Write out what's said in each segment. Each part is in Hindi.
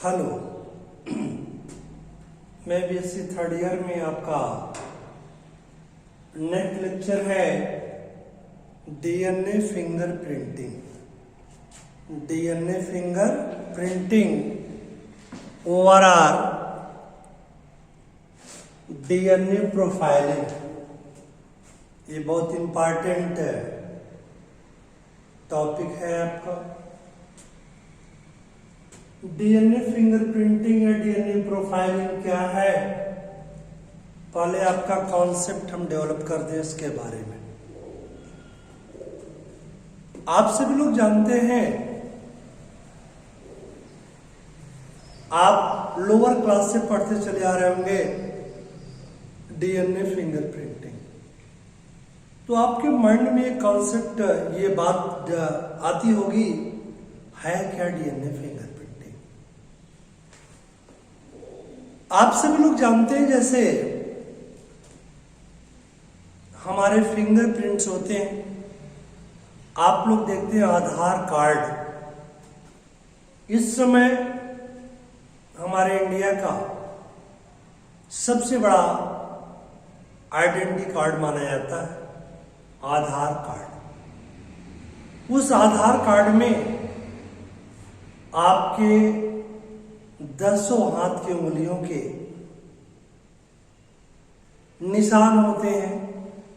हेलो। मैं बीएससी थर्ड ईयर में आपका नेक्स्ट लेक्चर है DNA finger printing. DNA finger printing overall DNA profiling, ये बहुत इंपॉर्टेंट टॉपिक है आपका। डीएनए फिंगरप्रिंटिंग या डीएनए प्रोफाइलिंग क्या है, पहले आपका कॉन्सेप्ट हम डेवलप कर दें इसके बारे में। आप सभी लोग जानते हैं, आप लोअर क्लास से पढ़ते चले आ रहे होंगे डीएनए फिंगरप्रिंटिंग, तो आपके माइंड में एक कॉन्सेप्ट, ये बात आती होगी, है क्या डीएनए फिंगरप्रिंटिंग। आप सभी लोग जानते हैं जैसे हमारे फिंगरप्रिंट्स होते हैं, आप लोग देखते हैं आधार कार्ड इस समय हमारे इंडिया का सबसे बड़ा आइडेंटिटी कार्ड माना जाता है, आधार कार्ड। उस आधार कार्ड में आपके 10 हाथ की उंगलियों के निशान होते हैं,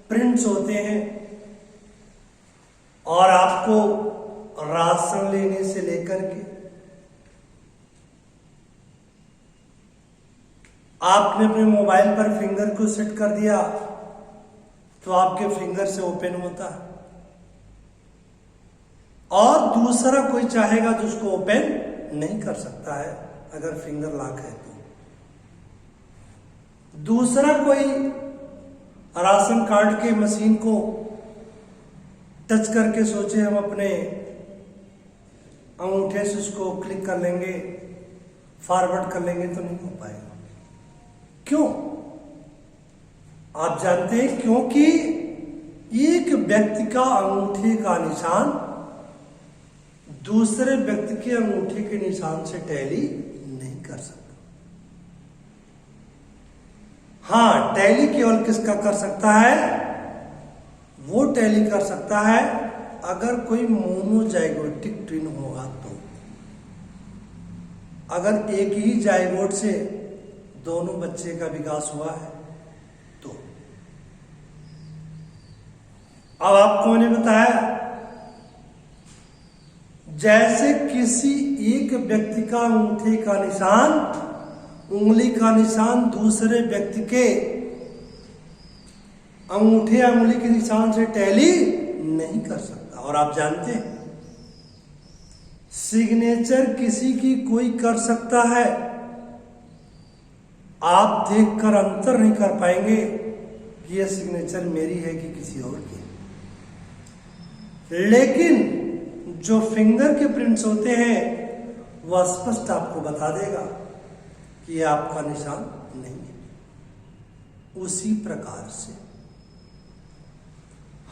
प्रिंट्स होते हैं, और आपको राशन लेने से लेकर के आपने अपने मोबाइल पर फिंगर को सेट कर दिया तो आपके फिंगर से ओपन होता है, और दूसरा कोई चाहेगा तो उसको ओपन नहीं कर सकता है अगर फिंगर लॉक है तो। दूसरा कोई राशन कार्ड के मशीन को टच करके सोचे हम अपने अंगूठे से उसको क्लिक कर लेंगे, फॉरवर्ड कर लेंगे, तो नहीं हो पाएगा। क्यों? आप जानते हैं, क्योंकि एक व्यक्ति का अंगूठे का निशान दूसरे व्यक्ति के अंगूठे के निशान से टैली नहीं कर सकता। हां, टैली केवल किसका कर सकता है? वो टैली कर सकता है अगर कोई मोनोजाइगोटिक ट्विन होगा तो। अगर एक ही जाइगोट से दोनों बच्चे का विकास हुआ है तो। अब आपको मैंने बताया, जैसे किसी एक व्यक्ति का अंगूठे का निशान, उंगली का निशान दूसरे व्यक्ति के अंगूठे या उंगली के निशान से टैली नहीं कर सकता। और आप जानते हैं, सिग्नेचर किसी की कोई कर सकता है, आप देखकर अंतर नहीं कर पाएंगे कि यह सिग्नेचर मेरी है कि किसी और की। लेकिन जो फिंगर के प्रिंट्स होते हैं वह स्पष्ट आपको बता देगा कि यह आपका निशान नहीं है। उसी प्रकार से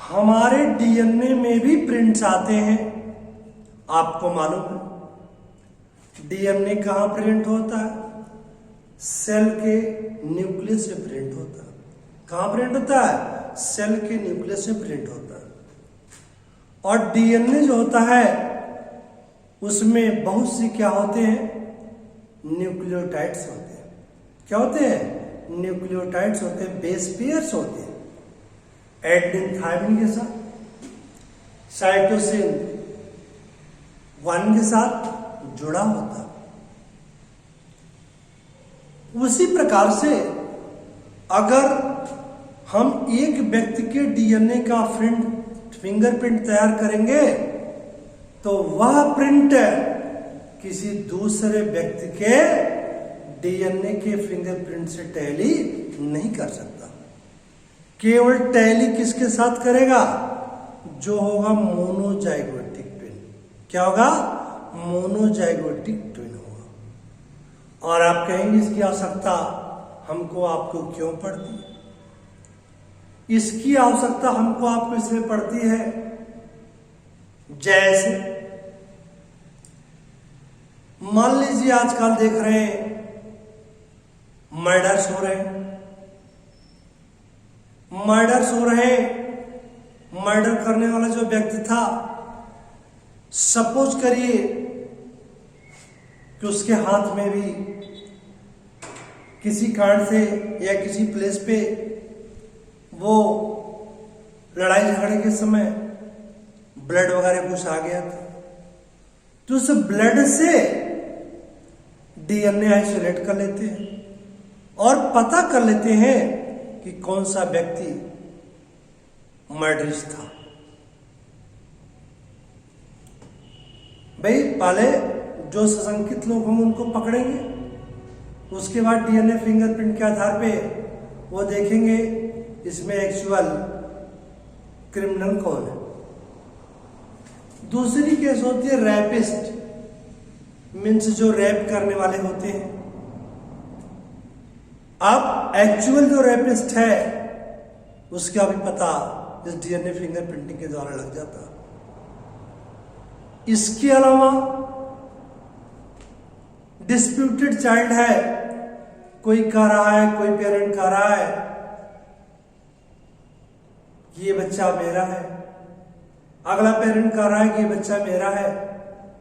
हमारे डीएनए में भी प्रिंट्स आते हैं। आपको मालूम है डीएनए कहां प्रिंट होता है? सेल के न्यूक्लियस से प्रिंट होता है। कहां प्रिंट होता है? सेल के न्यूक्लियस से प्रिंट होता है। और डीएनए जो होता है उसमें बहुत सी क्या होते हैं? न्यूक्लियोटाइड्स होते हैं। क्या होते हैं? न्यूक्लियोटाइड्स होते हैं, बेस पेयर्स होते हैं। एडेनिन थायमिन के साथ, साइटोसिन 1 के साथ जुड़ा होता है। उसी प्रकार से अगर हम एक व्यक्ति के डीएनए का फिंगरप्रिंट तैयार करेंगे तो वह प्रिंट किसी दूसरे व्यक्ति के डीएनए के फिंगरप्रिंट से टैली नहीं कर सकता। केवल टैली किसके साथ करेगा? जो होगा मोनोजाइगोटिक ट्विन। क्या होगा? मोनोजाइगोटिक ट्विन होगा। और आप कहेंगे इसकी आवश्यकता हमको आपको क्यों पड़ती है? इसकी आवश्यकता हमको आपको इसलिए पड़ती है, जैसे मान लीजिए आजकल देख रहे हैं मर्डर्स हो रहे हैं, मर्डर करने वाला जो व्यक्ति था, सपोज करिए कि उसके हाथ में भी किसी कारण से या किसी प्लेस पे वो लड़ाई झगड़े के समय ब्लड वगैरह कुछ आ गया था, तो उस ब्लड से डीएनए आइसोलेट कर लेते हैं और पता कर लेते हैं कि कौन सा व्यक्ति मर्डरिस्ट था। भाई पहले जो सशंकित लोग होंगे उनको पकड़ेंगे, उसके बाद डीएनए फिंगरप्रिंट के आधार पे वो देखेंगे इसमें एक्चुअल क्रिमिनल कौन है। दूसरी केस होती है रैपिस्ट, मीन्स जो रैप करने वाले होते हैं। अब एक्चुअल जो रैपिस्ट है उसका भी पता इस डीएनए फिंगरप्रिंटिंग के द्वारा लग जाता। इसके अलावा डिस्प्यूटेड चाइल्ड है, कोई कह रहा है, कोई पेरेंट कह रहा है ये बच्चा मेरा है, अगला पेरेंट कह रहा है कि ये बच्चा मेरा है,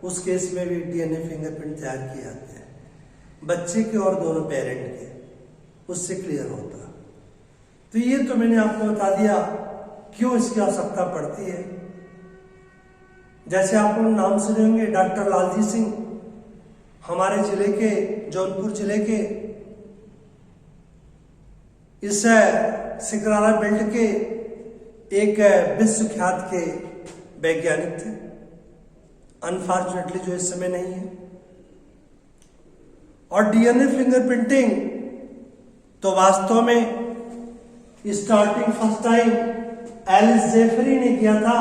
उस केस में भी डीएनए फिंगरप्रिंट तैयार किए जाते हैं, बच्चे के और दोनों पेरेंट के, उससे क्लियर होता। तो ये तो मैंने आपको बता दिया क्यों इसकी आवश्यकता पड़ती है। जैसे आप लोग नाम सुने होंगे डॉक्टर लालजी सिंह, हमारे जिले के, जौनपुर जिले के इस सिकराला बेल्ट के एक विश्वख्यात के वैज्ञानिक थे, अनफॉर्चुनेटली जो इस समय नहीं है। और डीएनए फिंगरप्रिंटिंग तो वास्तव में starting first time Alec Jeffreys ने किया था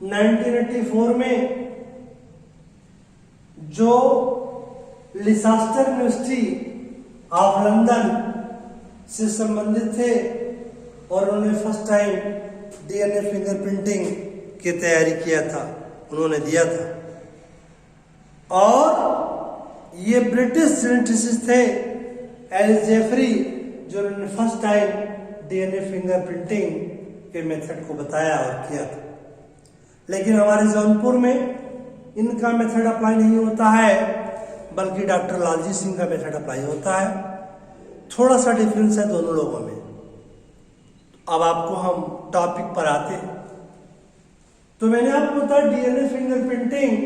1984 में, जो लिसास्टर यूनिवर्सिटी ऑफ लंदन से संबंधित थे और उन्होंने फर्स्ट टाइम डीएनए फिंगरप्रिंटिंग की तैयारी किया था, उन्होंने दिया था। और ये ब्रिटिश जेनेटिसिस्ट थे एलिस जेफरी, जो उन्होंने फर्स्ट टाइम डीएनए फिंगरप्रिंटिंग के मेथड को बताया और किया था। लेकिन हमारे जौनपुर में इनका मेथड अप्लाई नहीं होता है, बल्कि डॉक्टर लालजी सिंह का मेथड अप्लाई होता है। थोड़ा सा डिफरेंस है दोनों लोगों में। अब आपको हम टॉपिक पर आते हैं। तो मैंने आपको बताया डीएनए फिंगरप्रिंटिंग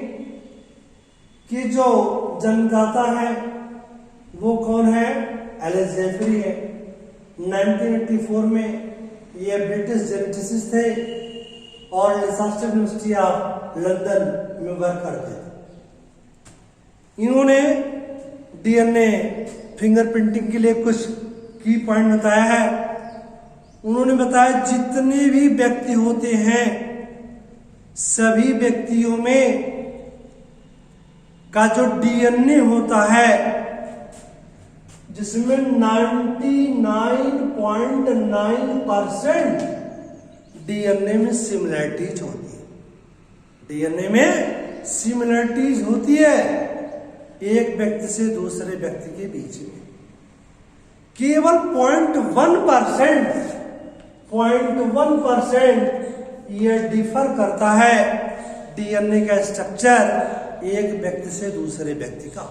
की जो जन्मदाता है वो कौन है, एलिस जेफरी है। 1984 में ये ब्रिटिश जेनेटिसिस्ट थे और लिसास्टर यूनिवर्सिटी ऑफ लंदन में वर्क करते थे। इन्होंने डीएनए फिंगरप्रिंटिंग के लिए कुछ की पॉइंट बताया है। उन्होंने बताया जितने भी व्यक्ति होते हैं सभी व्यक्तियों में का जो डीएनए होता है, जिसमें 99.9% डीएनए में सिमिलरिटीज होती है। डीएनए में सिमिलरिटीज होती है एक व्यक्ति से दूसरे व्यक्ति के बीच में। केवल 0.1% यह डिफर करता है डीएनए का स्ट्रक्चर एक व्यक्ति से दूसरे व्यक्ति का।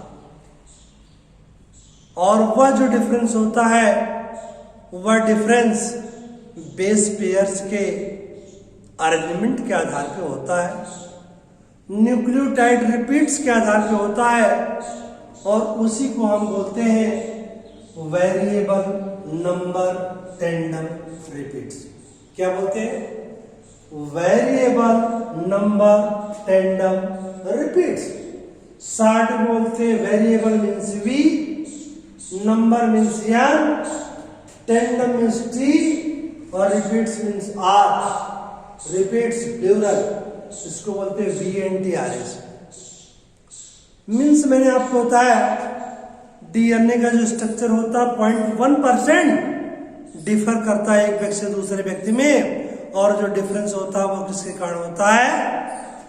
और वह जो डिफरेंस होता है वह डिफरेंस बेस पेयर्स के अरेंजमेंट के आधार पे होता है, न्यूक्लियोटाइड रिपीट्स के आधार पे होता है, और उसी को हम बोलते हैं वेरिएबल नंबर टेंडम रिपीट्स। क्या बोलते हैं? Variable number tandem repeats. Short बोलते हैं variable means V, number means N, tandem means T, और repeats means R. Repeats plural, इसको बोलते हैं VNTRS। मीन्स मैंने आपको बताया डीएनए का जो स्ट्रक्चर होता है 0.1% डिफर करता है एक व्यक्ति से दूसरे व्यक्ति में, और जो डिफरेंस होता है वो किसके कारण होता है?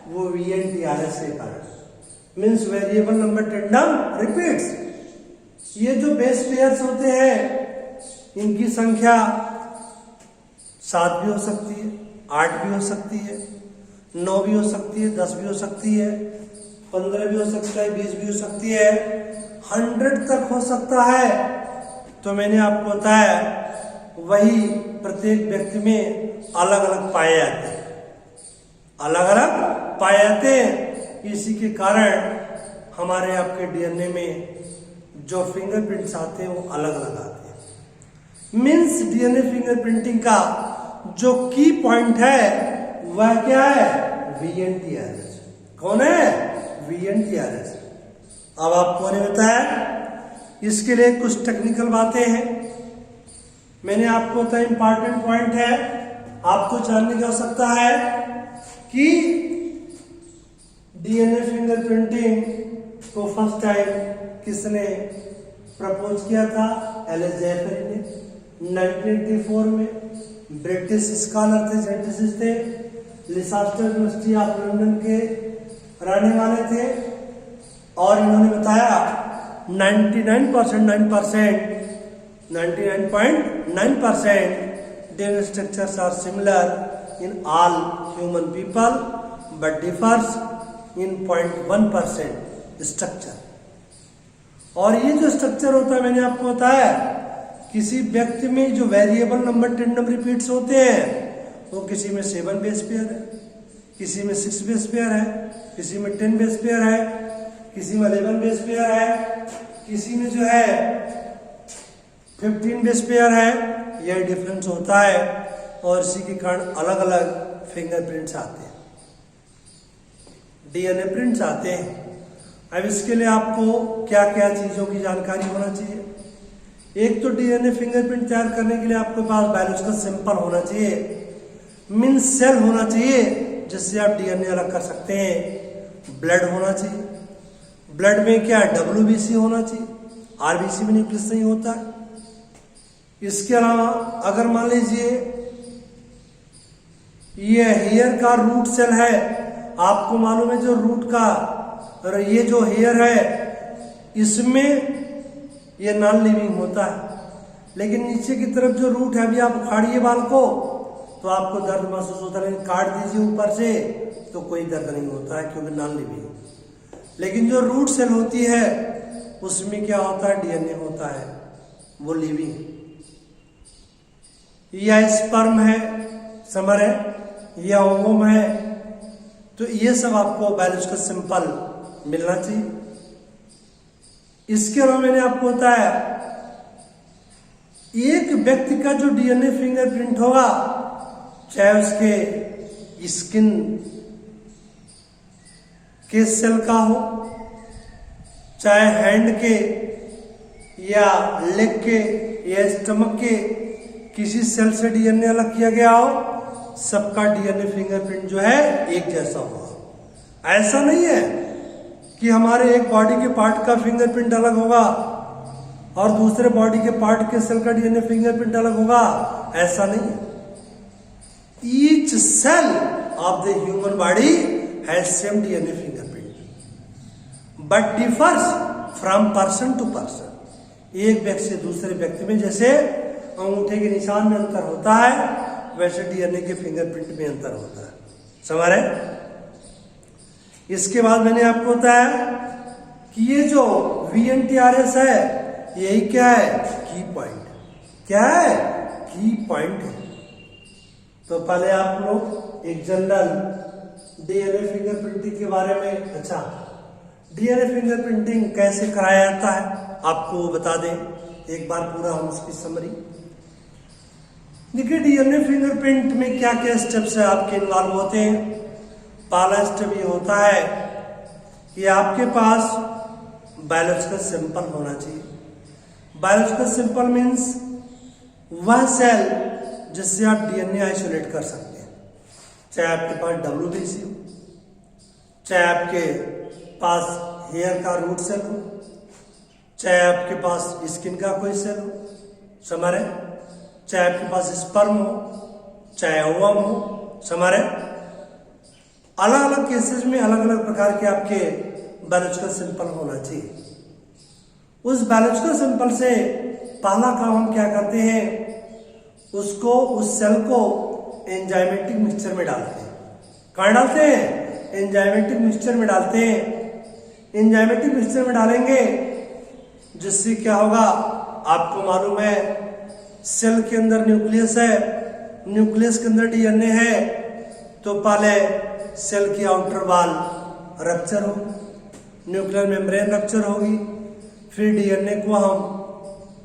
वो VNTRS के कारण। Means variable number tandem repeats. ये जो बेस पेयर्स होते हैं इनकी संख्या 7 भी हो सकती है, 8 भी हो सकती है, 9 भी हो सकती है, 10 भी हो सकती है, 15 भी हो सकता है, 20 भी हो सकती है, 100 तक हो सकता है। तो मैंने आपको बताया वही प्रत्येक व्यक्ति में अलग अलग पाए जाते हैं, अलग अलग पाए जाते हैं। इसी के कारण हमारे आपके डीएनए में जो फिंगरप्रिंट्स आते हैं वो अलग अलग आते हैं। मीन्स डीएनए फिंगरप्रिंटिंग का जो की पॉइंट है वह क्या है? VNTRS। कौन है? VNTRS। अब आपको ने बताया इसके लिए कुछ टेक्निकल बातें हैं। मैंने आपको बताया इंपॉर्टेंट पॉइंट है, आपको जानने की आवश्यकता है कि डीएनए फिंगरप्रिंटिंग को फर्स्ट टाइम किसने प्रपोज किया था? एलिस जेफरी ने 1984 में। ब्रिटिश स्कॉलर थे, साइंटिस्ट थे, लिसास्टर यूनिवर्सिटी ऑफ लंदन के रहने वाले थे और इन्होंने बताया 99.9% DNA structures are similar in all human people but differs in 0.1% structure। और ये जो स्ट्रक्चर होता है मैंने आपको बताया, किसी व्यक्ति में जो वेरिएबल नंबर टेंडम रिपीट्स होते हैं वो किसी में 7 बेस पेयर है, किसी में 6 बेस पेयर है, किसी में 10 बेस पेयर है, किसी में 11 बेस पेयर है, किसी में जो है 15 बेस पेयर है। यह डिफरेंस होता है और इसी के कारण अलग अलग फिंगरप्रिंट्स आते हैं, डीएनए प्रिंट्स आते हैं। अब इसके लिए आपको क्या क्या चीजों की जानकारी होना चाहिए? एक तो डीएनए फिंगरप्रिंट तैयार करने के लिए आपके पास बायोलॉजिकल सैंपल होना चाहिए, मीन्स सेल होना चाहिए जिससे आप डीएनए अलग कर सकते हैं। ब्लड होना चाहिए, ब्लड में क्या WBC होना चाहिए, RBC में न्यूक्लियस नहीं होता है। इसके अलावा अगर मान लीजिए ये हेयर का रूट सेल है, आपको मालूम है जो रूट का और ये जो हेयर है इसमें ये नॉन लिविंग होता है, लेकिन नीचे की तरफ जो रूट है, अभी आप उखाड़िए बाल को तो आपको दर्द महसूस होता है, लेकिन काट दीजिए ऊपर से तो कोई दर्द नहीं होता है क्योंकि नॉन लिविंग। लेकिन जो रूट सेल होती है उसमें क्या होता है? डीएनए होता है, वो लिविंग। या स्पर्म है, समर है, या ओवम है, तो ये सब आपको बायोलॉजिकल सैंपल मिलना चाहिए। इसके अलावा मैंने आपको बताया एक व्यक्ति का जो डीएनए फिंगरप्रिंट होगा, चाहे उसके स्किन के सेल का हो, चाहे हैंड के या लेग के या स्टमक के किसी सेल से डीएनए अलग किया गया हो, सबका डीएनए फिंगरप्रिंट जो है एक जैसा होगा। ऐसा नहीं है कि हमारे एक बॉडी के पार्ट का फिंगरप्रिंट अलग होगा और दूसरे बॉडी के पार्ट के सेल का डीएनए फिंगरप्रिंट अलग होगा, ऐसा नहीं है। Each cell of the human body has same DNA fingerprint but differs from person to person. एक व्यक्ति से दूसरे व्यक्ति में जैसे अंगूठे के निशान में अंतर होता है, वैसे डीएनए के फिंगरप्रिंट में अंतर होता है। समझ रहे? इसके बाद मैंने आपको बताया कि ये जो VNTRS है यही क्या है? की पॉइंट। क्या है? की पॉइंट है। तो पहले आप लोग एक जनरल डीएनए फिंगरप्रिंटिंग के बारे में, अच्छा डीएनए फिंगरप्रिंटिंग कैसे कराया जाता है आपको बता दें एक बार पूरा हम उसकी समरी। देखिए डीएनए फिंगरप्रिंट में क्या क्या स्टेप्स है आपके इन्वॉल्व होते हैं। पहला स्टेप ये होता है कि आपके पास बायोलॉजिकल सैंपल होना चाहिए। बायोलॉजिकल सैंपल मीन्स वह सेल जिससे आप डीएनए आइसोलेट कर सकते हैं, चाहे आपके पास WBC हो, चाहे आपके पास हेयर का रूट सेल हो, चाहे आपके पास स्किन का कोई सेल हो, समझ रहे, चाहे आपके पास स्पर्म हो, चाहे ओवम हो, समझ रहे। अलग अलग केसेस में अलग अलग प्रकार के आपके बायोलॉजिकल सिंपल होना चाहिए। उस बायोलॉजिकल सिंपल से पहला काम हम क्या करते हैं, उसको उस सेल को एंजाइमेटिक मिक्सचर में डालते हैं। कहाँ डालते हैं? एंजाइमेटिक मिक्सचर में डालते हैं। एंजाइमेटिक मिक्सचर में डालेंगे जिससे क्या होगा, आपको मालूम है सेल के अंदर न्यूक्लियस है, न्यूक्लियस के अंदर डीएनए है, तो पहले सेल की आउटर वॉल रप्चर हो, न्यूक्लियर मेम्ब्रेन रप्चर होगी, फिर डीएनए को हम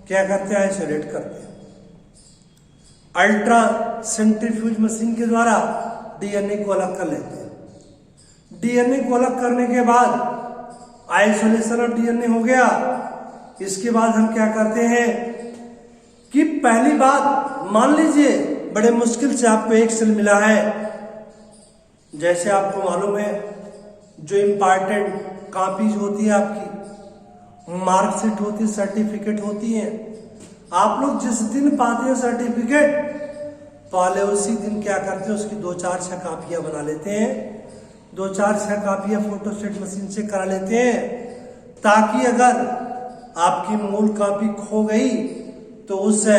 क्या करते हैं, आइसोलेट करते हैं। अल्ट्रा सेंट्रीफ्यूज मशीन के द्वारा डीएनए को अलग कर लेते हैं। डीएनए को अलग करने के बाद आइसोलेशन ऑफ डीएनए हो गया। इसके बाद हम क्या करते हैं कि पहली बात, मान लीजिए बड़े मुश्किल से आपको एक सेल मिला है, जैसे आपको मालूम है जो इम्पॉर्टेंट कॉपीज होती है आपकी, मार्कशीट होती है, सर्टिफिकेट होती है, आप लोग जिस दिन पाते हैं सर्टिफिकेट, पहले उसी दिन क्या करते हैं, उसकी 2-4-6 कापियां बना लेते हैं। 2-4-6 कापियां फोटोस्टेट मशीन से करा लेते हैं, ताकि अगर आपकी मूल कॉपी खो गई तो उससे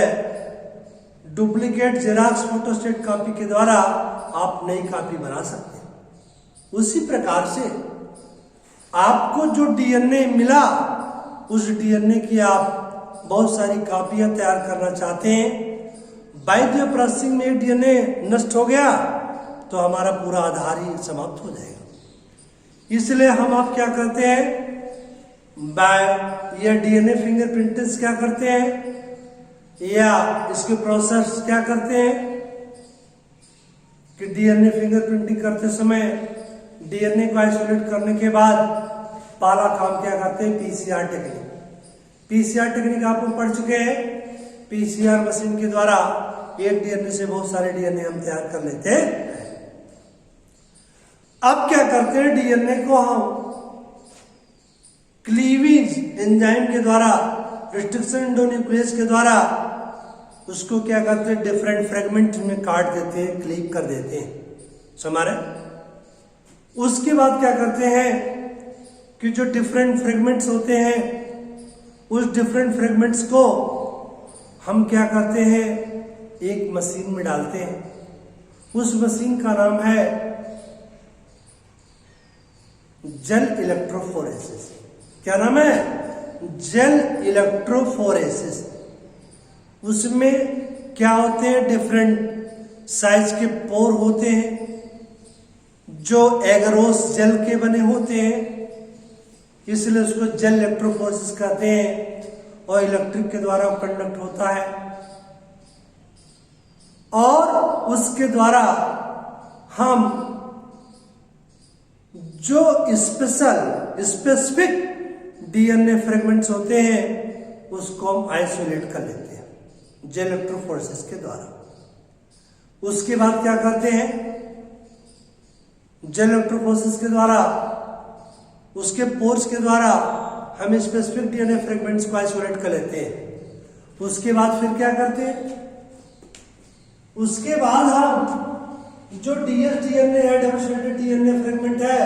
डुप्लीकेट जेरॉक्स फोटोस्टेट कॉपी के द्वारा आप नई कॉपी बना सकते हैं। उसी प्रकार से आपको जो डीएनए मिला, उस डीएनए की आप बहुत सारी कॉपियां तैयार करना चाहते हैं। बाय प्रोसेसिंग में डीएनए नष्ट हो गया तो हमारा पूरा आधार ही समाप्त हो जाएगा। इसलिए हम आप क्या करते हैं, बाय या डीएनए फिंगरप्रिंटिंग क्या करते हैं, या इसके प्रोसेस क्या करते हैं कि डीएनए फिंगरप्रिंटिंग करते समय डीएनए को आइसोलेट करने के बाद पहला काम क्या करते हैं, पीसीआर टेक्निक। पीसीआर टेक्निक आप लोग पढ़ चुके हैं। पीसीआर मशीन के द्वारा एक डीएनए से बहुत सारे डीएनए हम तैयार कर लेते हैं। अब क्या करते हैं, डीएनए को हम क्लीवेज एंजाइम के द्वारा, रिस्ट्रिक्शन एंडोन्यूक्लियस के द्वारा उसको क्या करते हैं, डिफरेंट फ्रेगमेंट में काट देते हैं, क्लीव कर देते हैं, समझ रहे। उसके बाद क्या करते हैं कि जो डिफरेंट फ्रेगमेंट्स होते हैं, उस डिफरेंट फ्रेगमेंट्स को हम क्या करते हैं, एक मशीन में डालते हैं। उस मशीन का नाम है जेल इलेक्ट्रोफोरेसिस। क्या नाम है? Gel electrophoresis. उसमें क्या होते हैं, डिफरेंट साइज के पोर होते हैं जो एगरोस जेल के बने होते हैं, इसलिए उसको जेल इलेक्ट्रोफोरेसिस कहते हैं, और इलेक्ट्रिक के द्वारा कंडक्ट होता है, और उसके द्वारा हम जो स्पेसिफिक डीएनए फ्रेगमेंट्स होते हैं उसको हम आइसोलेट कर लेते हैं जेल इलेक्ट्रोफोरेसिस के द्वारा। उसके बाद क्या करते हैं, जेल इलेक्ट्रोफोरेसिस के द्वारा, उसके पोर्स के द्वारा हम स्पेसिफिक डीएनए फ्रेगमेंट्स को आइसोलेट कर लेते हैं। उसके बाद फिर क्या करते हैं, उसके बाद हम जो डीएनए है, डबल स्ट्रैंडेड डीएनए फ्रेगमेंट है,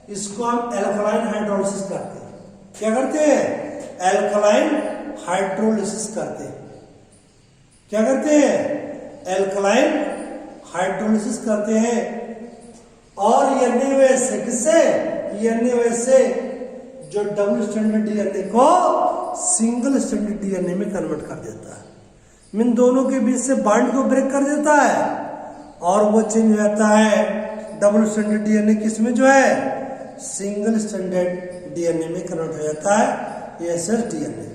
इसको हम एल्कलाइन हाइड्रोलिसिस करते हैं। क्या करते हैं? एल्कलाइन हाइड्रोलिसिस करते हैं। क्या करते हैं? एल्कलाइन हाइड्रोलिसिस करते हैं। और किससे? से जो डबल स्ट्रैंडेड डीएनए को सिंगल स्ट्रैंडेड डीएनए में कन्वर्ट कर देता है। इन दोनों के बीच से बॉन्ड को ब्रेक कर देता है और वो चेंज हो जाता है डबल स्ट्रैंडेड डीएनए किसमें जो है, सिंगल स्ट्रैंडेड डीएनए में कन्वर्ट हो जाता है, एसएस डीएनए।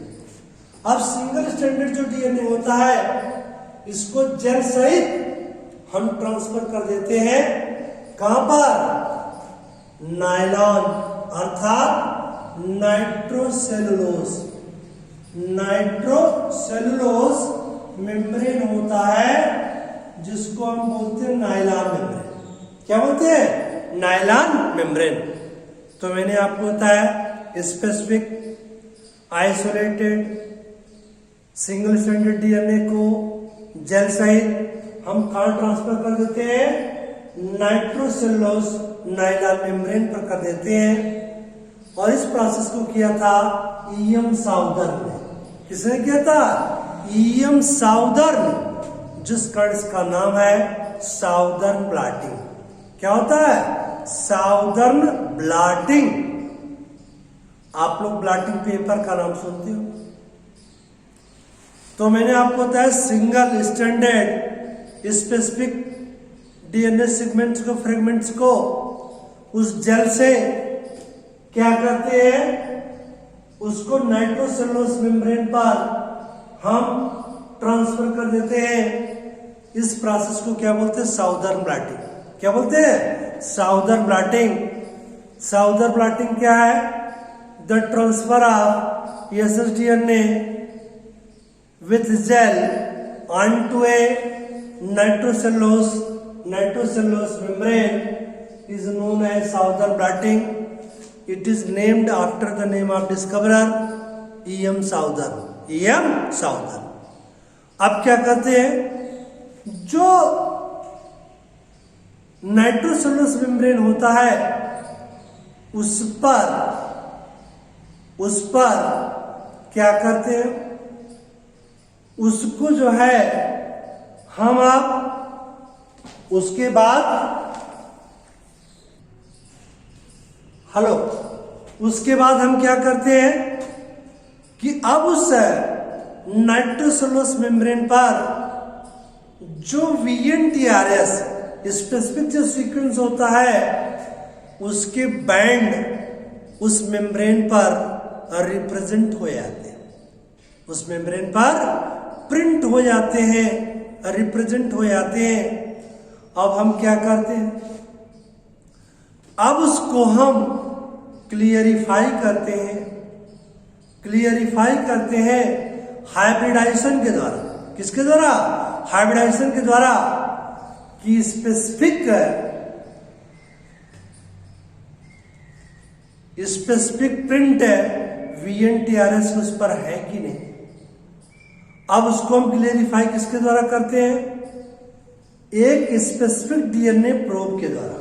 अब सिंगल स्ट्रैंडेड जो डीएनए होता है इसको जेल सहित हम ट्रांसफर कर देते हैं, कहां पर? नायलॉन अर्थात नाइट्रोसेलुलोज। नाइट्रोसेलुलोज मेम्ब्रेन होता है जिसको हम बोलते हैं नायलॉन मेम्ब्रेन। क्या बोलते हैं? Nylon membrane. तो मैंने आपको बताया specific isolated single stranded DNA को जेल सहित हम कहां ट्रांसफर कर देते हैं? नाइट्रोसेलुलोज नायलॉन मेम्ब्रेन पर कर देते हैं। और इस प्रोसेस को किया था ईएम साउदर्न ने। किसने किया था? ईएम साउदर्न, जिसका नाम है साउदर्न ब्लॉटिंग। क्या होता है? Southern blotting. आप लोग ब्लॉटिंग पेपर का नाम सुनते हो, तो मैंने आपको बताया single standard specific DNA segments को, फ्रेगमेंट्स को उस जेल से क्या करते हैं, उसको नाइट्रोसेलुलोज मेम्ब्रेन पर हम ट्रांसफर कर देते हैं। इस प्रोसेस को क्या बोलते हैं? Southern blotting. क्या बोलते हैं? Southern blotting. साउदर्न ब्लॉटिंग क्या है? The transfer of ssDNA with gel onto a nitrocellulose membrane is known as southern blotting. It is named after the name of discoverer E.M. Southern. E.M. Southern. अब क्या करते हैं, जो नाइट्रोसेलुलोज मेम्ब्रेन होता है उस पर क्या करते हैं, उसको जो है हम आप उसके बाद उसके बाद हम क्या करते हैं कि अब उस नाइट्रोसेलुलोज मेम्ब्रेन पर जो VNTRS स्पेसिफिक जो सीक्वेंस होता है उसके बैंड उस मेम्ब्रेन पर रिप्रेजेंट हो जाते हैं, उस मेम्ब्रेन पर प्रिंट हो जाते हैं, रिप्रेजेंट हो जाते हैं। अब हम क्या करते हैं, अब उसको हम क्लियरिफाई करते हैं हाइब्रिडाइजेशन के द्वारा। किसके द्वारा? हाइब्रिडाइजेशन के द्वारा, कि स्पेसिफिक प्रिंट VNTRS उस पर है कि नहीं। अब उसको हम क्लियरिफाई किसके द्वारा करते हैं? एक स्पेसिफिक डीएनए प्रोब के द्वारा।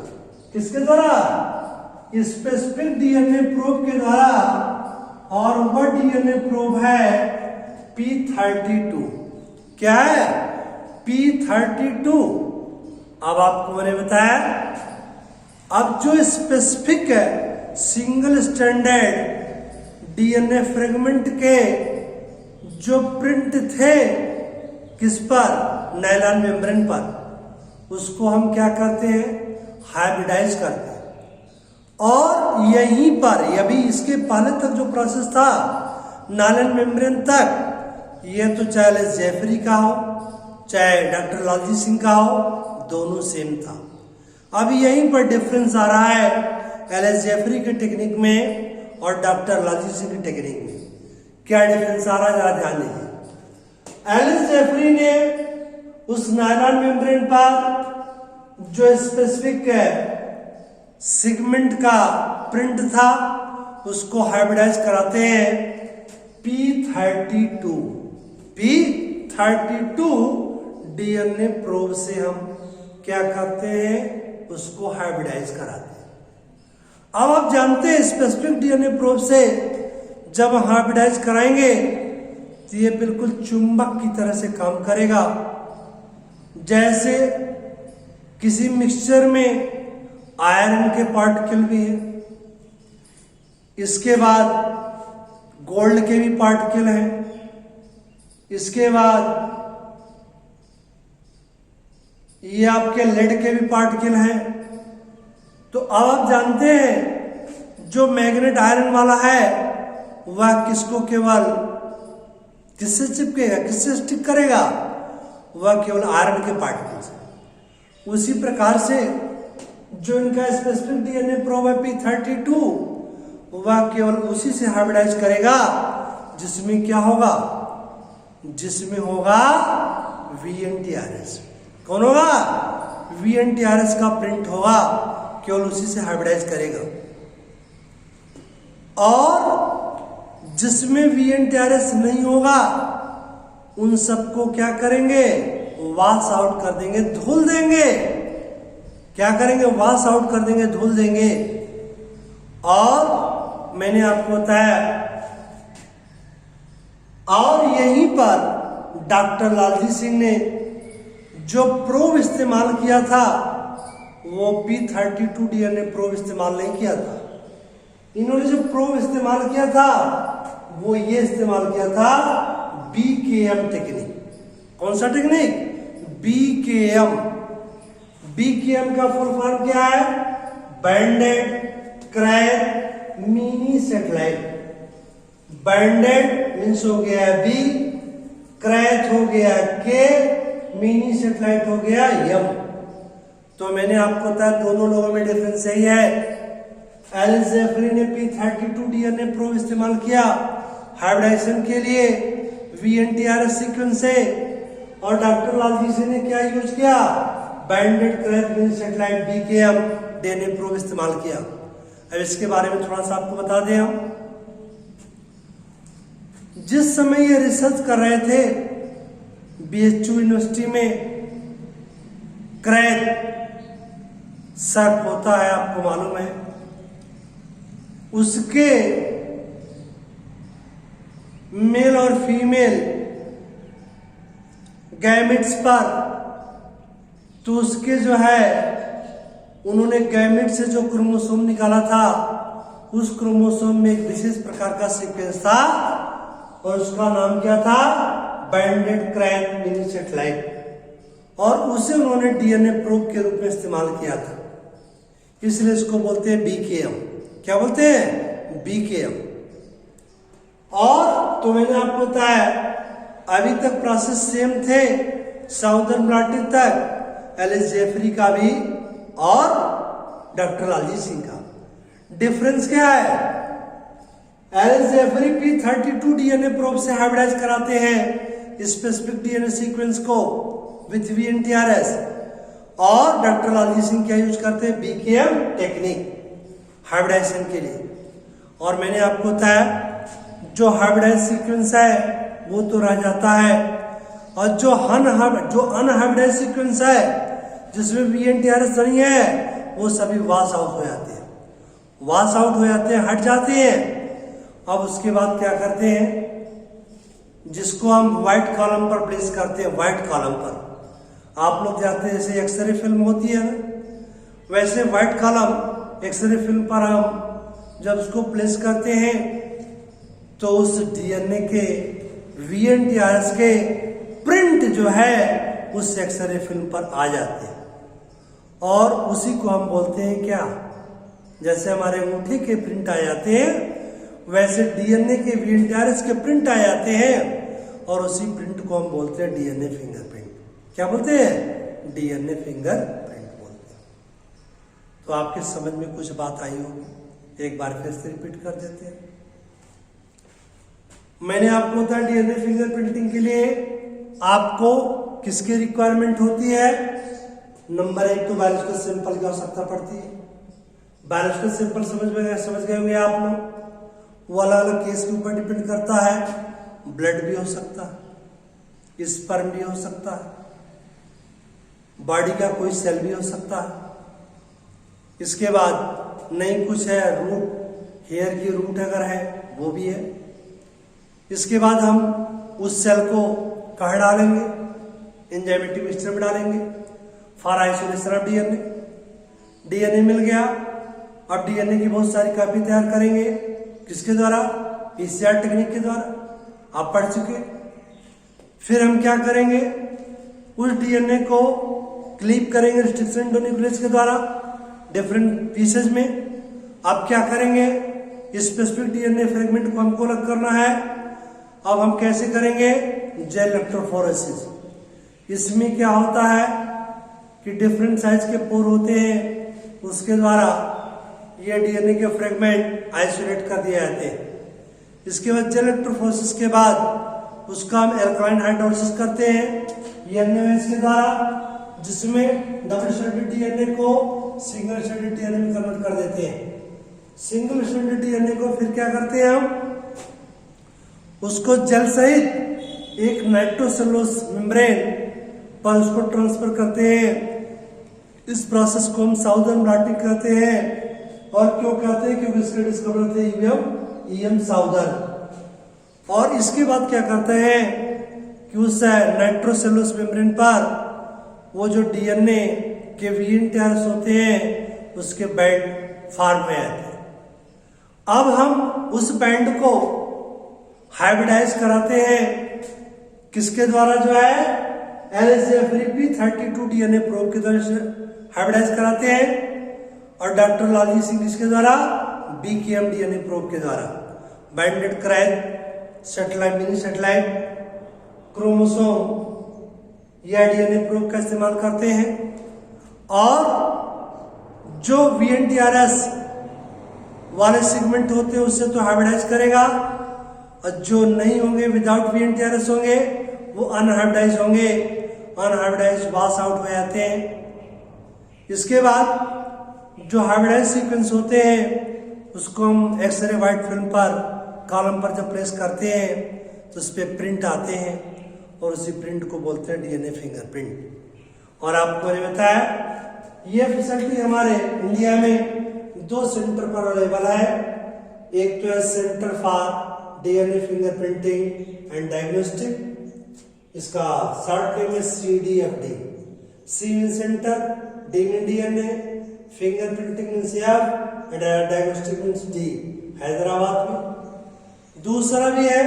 किसके द्वारा? स्पेसिफिक डीएनए प्रोब के द्वारा, और वह डीएनए प्रोब है P32। क्या है? P32। अब आपको मैंने बताया, अब जो specific single standard DNA fragment के जो प्रिंट थे किस पर? नायलॉन मेम्ब्रेन पर, उसको हम क्या करते हैं? हाइब्रिडाइज करते हैं। और यहीं पर, अभी इसके पहले तक जो प्रोसेस था नायलॉन मेम्ब्रेन तक, ये तो चाहे एल एस जेफरी का हो चाहे डॉक्टर लालजी सिंह का हो, दोनों सेम था। अब यहीं पर डिफरेंस आ रहा है एल एस जेफरी के टेक्निक में और डॉक्टर लालजी सिंह की टेक्निक में। क्या डिफरेंस आ रहा है, जरा ध्यान दीजिए। एल एस जेफरी ने उस नायलॉन मेम्ब्रेन पर जो स्पेसिफिक सेगमेंट का प्रिंट था उसको हाइब्रिडाइज कराते हैं P32 डीएनए प्रोब से हम क्या करते हैं, उसको हाइब्रिडाइज कराते हैं। अब आप जानते हैं स्पेसिफिक डीएनए प्रोब से जब हाइब्रिडाइज कराएंगे तो ये बिल्कुल चुंबक की तरह से काम करेगा। जैसे किसी मिक्सचर में आयरन के पार्टिकल भी है, इसके बाद गोल्ड के भी पार्टिकल हैं, इसके बाद ये आपके लेड के भी पार्टिकल हैं। तो अब आप जानते हैं जो मैग्नेट आयरन वाला है वह किसको केवल किससे चिपकेगा, किससे स्टिक करेगा? वह केवल आयरन के पार्टिकल से। उसी प्रकार से जो इनका स्पेसिफिक डीएनए प्रोब है P32, वह केवल उसी से हाइब्रिडाइज करेगा जिसमें क्या होगा, जिसमें होगा VNTRS। कौन होगा? VNTRS का प्रिंट होगा, केवल उसी से हाइब्रिडाइज करेगा। और जिसमें VNTRS नहीं होगा उन सबको क्या करेंगे, वॉश आउट कर देंगे, धुल देंगे। क्या करेंगे? वॉश आउट कर देंगे, धुल देंगे। और मैंने आपको बताया। और यहीं पर डॉक्टर लालजी सिंह ने जो प्रोब इस्तेमाल किया था वो P32 डीएनए प्रोब इस्तेमाल नहीं किया था। इन्होंने जो प्रोब इस्तेमाल किया था वो ये इस्तेमाल किया था BKM टेक्निक। कौन सा टेक्निक? BKM। BKM का फुल फॉर्म क्या है? बैंडेड क्रैक मिनी सैटेलाइट। बैंडेड मीन्स हो गया B, क्रैक हो गया K, मिनी सैटेलाइट हो गया M। तो मैंने आपको बताया दोनों लोगों में डिफरेंस यही है। एलिस जेफरी ने P32 डीएनए प्रोब इस्तेमाल किया हाइब्रिडाइजेशन के लिए VNTRS सीक्वेंस से, और डॉक्टर लालजी सिंह ने क्या यूज किया? Banded krait mini satellite BKM DNA probe इस्तेमाल किया। अब इसके बारे में थोड़ा सा आपको बता दें। हम जिस समय ये रिसर्च कर रहे थे BHU यूनिवर्सिटी में, क्रैक शक होता है, आपको मालूम है। उसके मेल और फीमेल गैमेट्स पर, तो उसके जो है उन्होंने गैमेट से जो क्रोमोसोम निकाला था उस क्रोमोसोम में एक विशेष प्रकार का सीक्वेंस था और उसका नाम क्या था? बैंडेड क्रैक मिनी सैटेलाइट। और उसे उन्होंने डीएनए प्रोब के रूप में इस्तेमाल किया था, इसलिए इसको बोलते हैं BKM। क्या बोलते हैं? BKM। और तो मैंने आपको बताया अभी तक प्रोसेस सेम थे, साउदर्न ब्लॉटिस तक, एलिस जेफरी का भी और डॉक्टर लालजी सिंह का। डिफरेंस क्या है? Alec Jeffreys P32 DNA probe से हाइब्रिडाइज कराते हैं स्पेसिफिक डीएनए सीक्वेंस को विथ VNTRS, और डॉक्टर लालजी सिंह क्या यूज करते हैं? BKM टेक्निक हाइब्रिडाइजेशन के लिए। और मैंने आपको बताया जो हाइब्रिडाइज सीक्वेंस है वो तो रह जाता है, और जो अनहाइब्रिडाइज सीक्वेंस है जिसमें VNTRS नहीं है वो सभी वॉश आउट हो जाते हैं, हट जाते हैं। अब उसके बाद क्या करते हैं? जिसको हम व्हाइट कॉलम पर प्लेस करते हैं। व्हाइट कॉलम पर आप लोग जानते हैं जैसे एक्सरे फिल्म होती है ना, वैसे व्हाइट कॉलम एक्सरे फिल्म पर हम जब उसको प्लेस करते हैं तो उस डीएनए के VNTRS के प्रिंट जो है उस एक्सरे फिल्म पर आ जाते हैं, और उसी को हम बोलते हैं क्या? जैसे हमारे अंगूठे के प्रिंट आ जाते हैं वैसे डीएनए के VNTRS के प्रिंट आ जाते हैं, और उसी प्रिंट को हम बोलते हैं डीएनए फिंगरप्रिंट। क्या बोलते हैं? डीएनए फिंगरप्रिंट बोलते हैं। तो आपके समझ में कुछ बात आई होगी, एक बार फिर से रिपीट कर देते हैं। मैंने आपको बताया डीएनए फिंगरप्रिंटिंग के लिए आपको किसकी रिक्वायरमेंट होती है? नंबर 1 तो बायोलॉजिकल सैंपल की आवश्यकता पड़ती है। बायोलॉजिकल सैंपल समझ गए होंगे आप लोग, वो अलग अलग केस के ऊपर डिपेंड करता है। ब्लड भी हो सकता है, स्पर्म भी हो सकता है, बॉडी का कोई सेल भी हो सकता है। इसके बाद नहीं कुछ है, रूट, हेयर की रूट अगर है वो भी है। इसके बाद हम उस सेल को कहाँ डालेंगे? एंजाइमेटिक मिक्सचर में डालेंगे for isolation of DNA. DNA मिल गया, अब डीएनए की बहुत सारी कॉपी तैयार करेंगे। किसके द्वारा? PCR टेक्निक के द्वारा, आप पढ़ चुके। फिर हम क्या करेंगे? उस डीएनए को क्लीप करेंगे रिस्ट्रिक्शन एंडोन्यूक्लियस के द्वारा डिफरेंट पीसेज में। अब क्या करेंगे? स्पेसिफिक डीएनए फ्रेगमेंट को हमको अलग करना है। अब हम कैसे करेंगे? Gel electrophoresis. इसमें क्या होता है कि डिफरेंट साइज के पोर होते हैं, उसके द्वारा ये डीएनए के फ्रेगमेंट आइसोलेट कर दिए जाते हैं। इसके बाद जेल इलेक्ट्रोफोरेसिस के बाद उसका हम एल्कलाइन हाइड्रोलिसिस करते हैं NaOH के द्वारा, जिसमें डबल स्ट्रैंडेड डीएनए को सिंगल स्ट्रैंडेड डीएनए में कन्वर्ट कर देते हैं। सिंगल स्ट्रैंडेड डीएनए को फिर क्या करते हैं? हम उसको जेल सहित एक नाइट्रोसेलुलोज मेम्ब्रेन पर उसको ट्रांसफर करते हैं। इस प्रोसेस को हम साउदर्न ब्लॉटिंग कहते हैं। और क्यों कहते हैं? क्योंकि इसके डिस्कवर थे ईएम साउदर्न। और इसके बाद क्या करते हैं कि उस नाइट्रोसेलुलोज मेम्ब्रेन पर वो जो डीएनए के VNTRs होते हैं उसके बैंड फॉर्म में आते हैं। अब हम उस बैंड को हाइब्रिडाइज कराते हैं किसके द्वारा? जो है LSJFree-P32 डीएनए प्रोब के द्वारा हाइब्रिडाइज कराते हैं। और डॉक्टर लालजी सिंह किसके द्वारा? BKM डीएनए प्रोब के द्वारा बाइंडेड कराए सेटेलाइट, मिनी सेटेलाइट क्रोमोसोम या डीएनए प्रोब का इस्तेमाल करते हैं। और जो VNTRS वाले सेगमेंट होते हैं उससे तो हाइब्रिडाइज करेगा, और जो नहीं होंगे विदाउट VNTRS होंगे वो अनहाइब्रिडाइज होंगे, अनहाइब्रिडाइज पास आउट हो जाते हैं। इसके बाद जो हाइब्रिडाइज सीक्वेंस होते हैं उसको हम एक्सरे व्हाइट फिल्म पर कॉलम पर जब प्लेस करते हैं तो उस पर प्रिंट आते हैं और उसी प्रिंट को बोलते हैं डीएनए फिंगरप्रिंट। और आपको मैंने बताया ये फैसिलिटी हमारे इंडिया में 2 सेंटर पर अवेलेबल है। एक तो है centre for DNA fingerprinting and diagnostic, इसका शॉर्ट नेम है CDFD। C mean centre, D mean DNA, fingerprinting means F and diagnostic means D, Hyderabad में। दूसरा भी है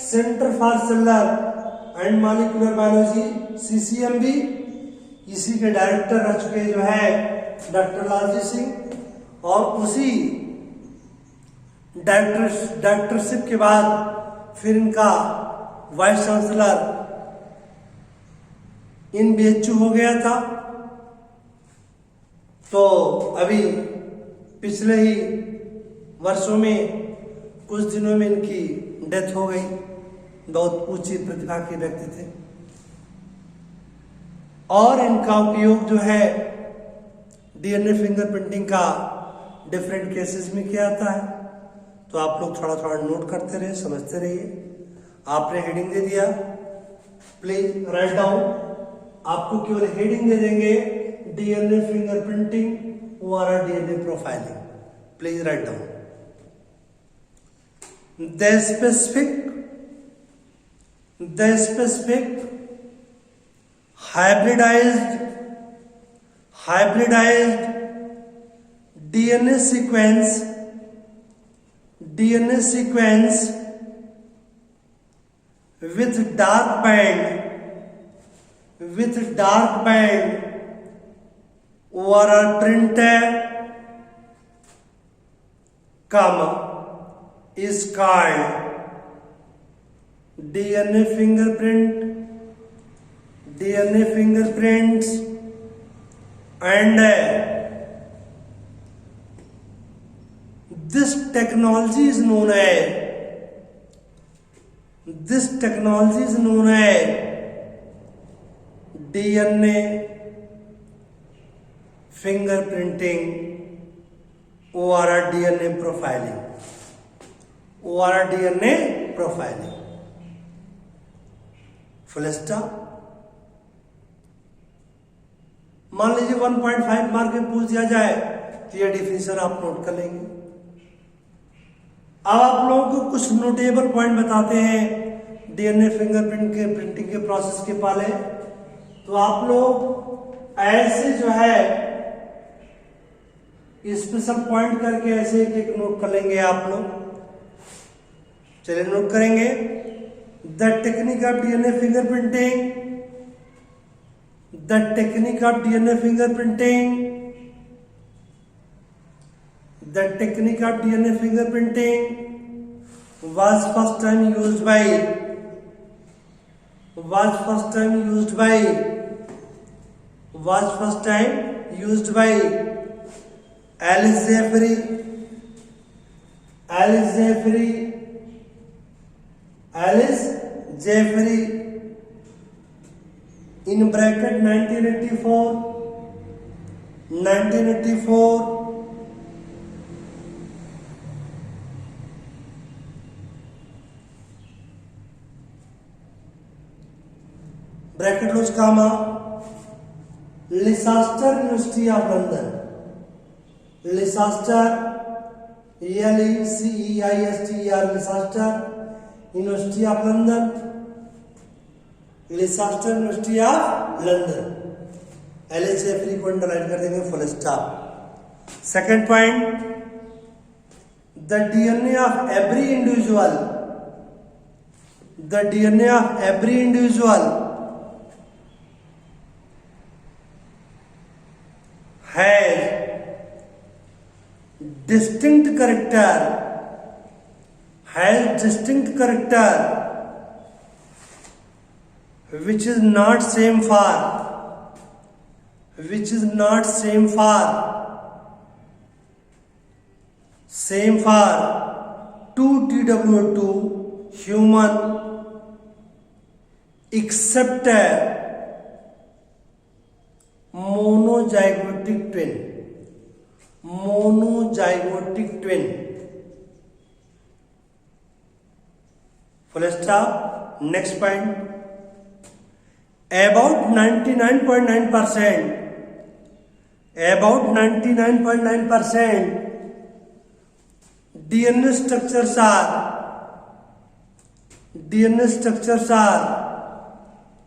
centre for cellular and molecular biology CCMB, इसी के डायरेक्टर रह चुके जो है डॉक्टर लालजी सिंह। और उसी डायरेक्टरशिप के बाद फिर इनका वाइस चांसलर इन BHU हो गया था। तो अभी पिछले ही वर्षों में कुछ दिनों में इनकी डेथ हो गई। बहुत ऊंची प्रतिभा के व्यक्ति थे और इनका उपयोग जो है डीएनए फिंगरप्रिंटिंग का डिफरेंट केसेस में किया जाता है। तो आप लोग थोड़ा थोड़ा नोट करते रहिए, समझते रहिए। आपने हेडिंग दे दिया, प्लीज राइट डाउन। आपको केवल हेडिंग दे देंगे डीएनए फिंगरप्रिंटिंग और DNA profiling, please write down. The specific hybridized DNA sequence with dark band over printed, comma is called DNA fingerprints and this technology is known as DNA fingerprinting or DNA profiling full stop. मान लीजिए 1.5 मार्क में पूछ दिया जाए तो ये डिफिनेशन आप नोट कर लेंगे। अब आप लोगों को कुछ नोटेबल पॉइंट बताते हैं डीएनए फिंगरप्रिंट के प्रिंटिंग के प्रोसेस के पहले। तो आप लोग ऐसे जो है स्पेशल पॉइंट करके ऐसे एक नोट कर लेंगे आप लोग। चलिए नोट करेंगे। The technique of DNA fingerprinting, was first time used by Alice Jeffrey in bracket 1984 bracket close comma Leicester university of London Leicester, Leicester, Leicester, University of London, Leicester University of London. LHA frequent right कर देंगे, full stop. Second point, the DNA of every individual, the DNA of every individual has distinct character, which is not same for two TWO2 human except monozygotic twin. Full stop. Next point, about 99.9% DNA structures are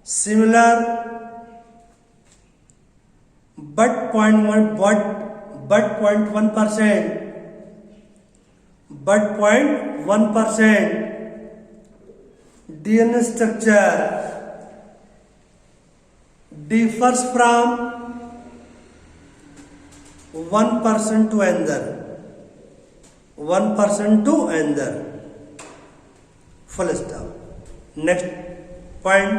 similar, but 0.1% DNA structure differs from one person to another. Full stop. Next point,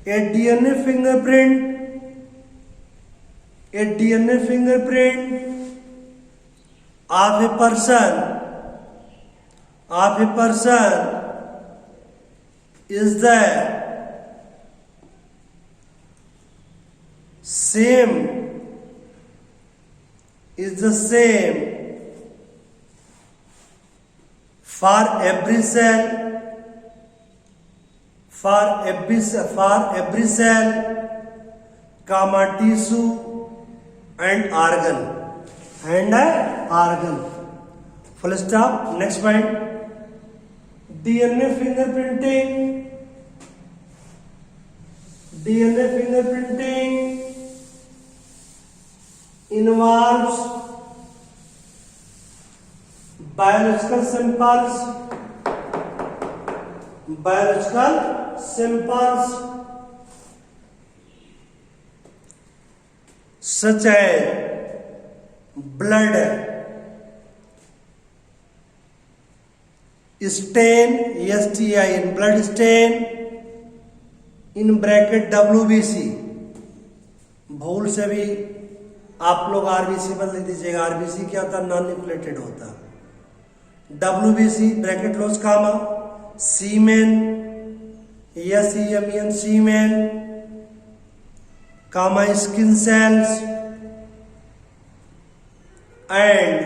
a DNA fingerprint of a person is the same for every cell, tissue and organ. Full stop. Next point, DNA fingerprinting involves biological samples such as blood stain, STIN, blood stain, in bracket WBC. भूल से भी आप लोग RBC बदल दीजिएगा. RBC क्या होता है? नॉन न्यूक्लिएटेड होता. WBC bracket close comma, semen, SEMEN, semen, comma skin cells and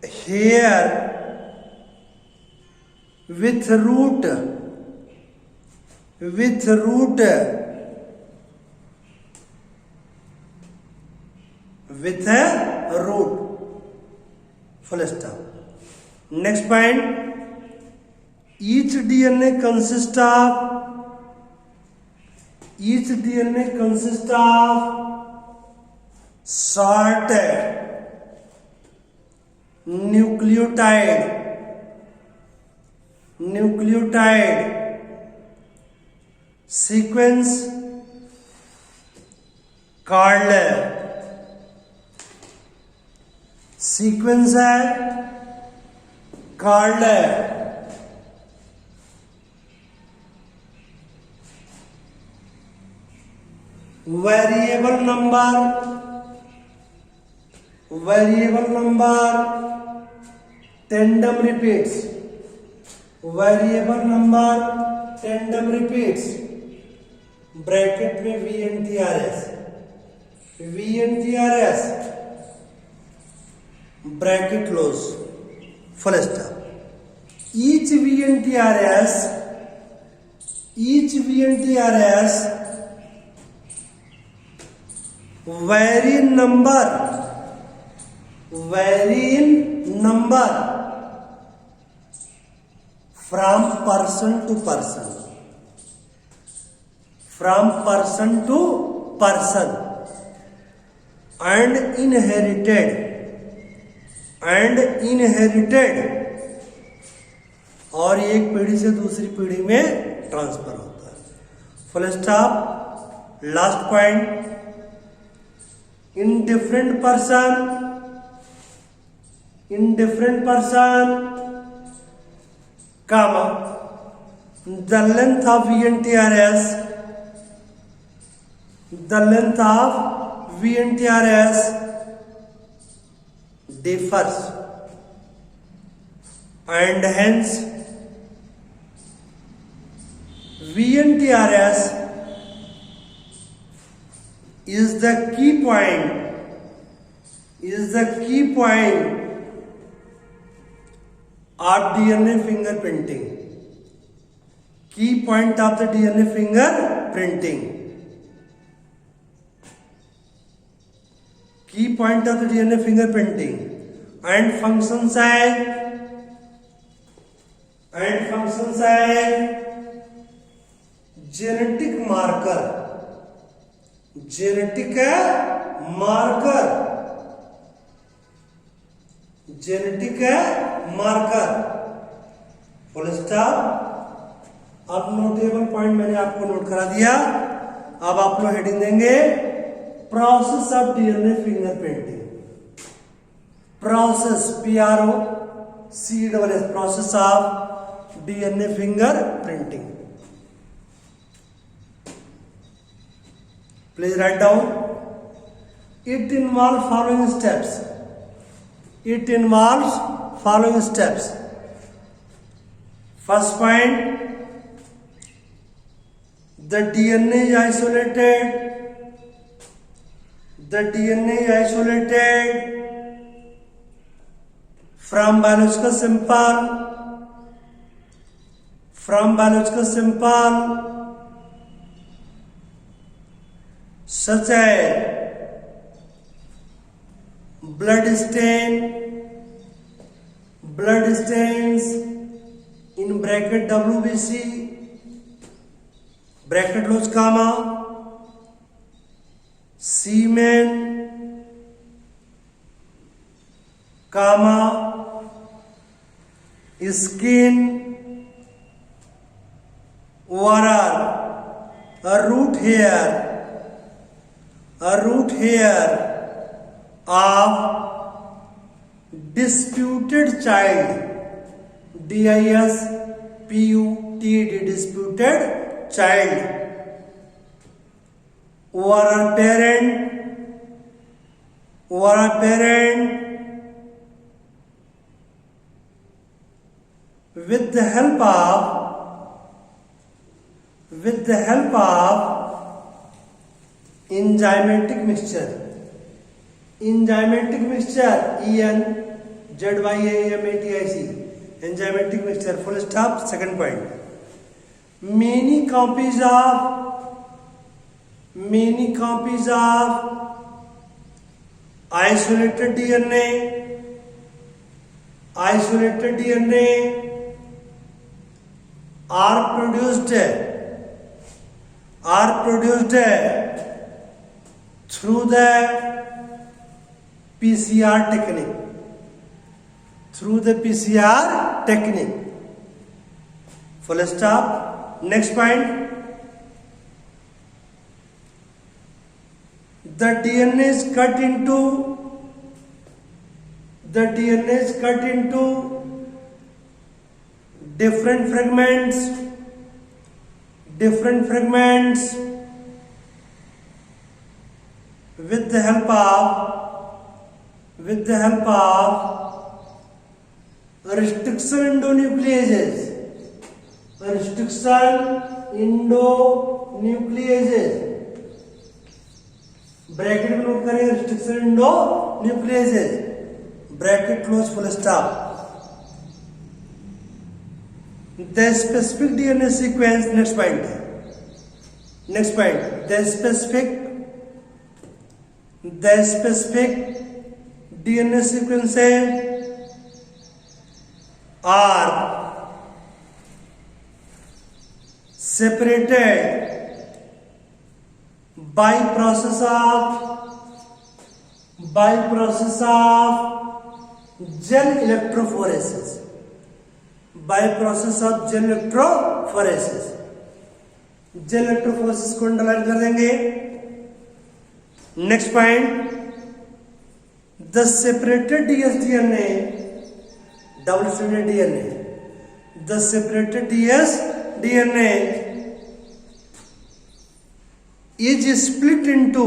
here with root full stop. Next point, each DNA consists of short nucleotide sequence called variable number tandem repeats, bracket में VNTRS bracket close, full stop. Each VNTRS vary in number from person to person and inherited और एक पीढ़ी से दूसरी पीढ़ी में ट्रांसफर होता है. Full stop. Last point. in different person comma the length of VNTRS differs and hence VNTRS is the key point of DNA fingerprinting. Key point of the DNA fingerprinting. And functions as genetic marker. Full stop. अब नोटेबल पॉइंट मैंने आपको नोट करा दिया. अब आप लोग हेडिंग देंगे process of DNA fingerprinting. Process PROCESS process of DNA fingerprinting. Please write down. It involves following steps. First point, the DNA is isolated from biological sample such as blood stains in bracket WBC bracket close comma semen comma skin overall a root hair of disputed child. DISPUTED disputed child. Overall parent with the help of enzymatic mixture ENZYMATIC enzymatic mixture. Full stop. Second point, many copies of isolated DNA are produced through the PCR technique. Full stop. Next point, the DNA is cut into different fragments with the help of restriction endonucleases. Bracket में नोट करें restriction endonucleases. Bracket close. Full stop. The specific DNA sequence, next point है, next point, the specific DNA sequence are separated by process of gel electrophoresis, by process of gel electrophoresis, gel electrophoresis को अंडरलाइन कर देंगे। Next point, the separated dsDNA, double stranded DNA, the separated dsDNA is split into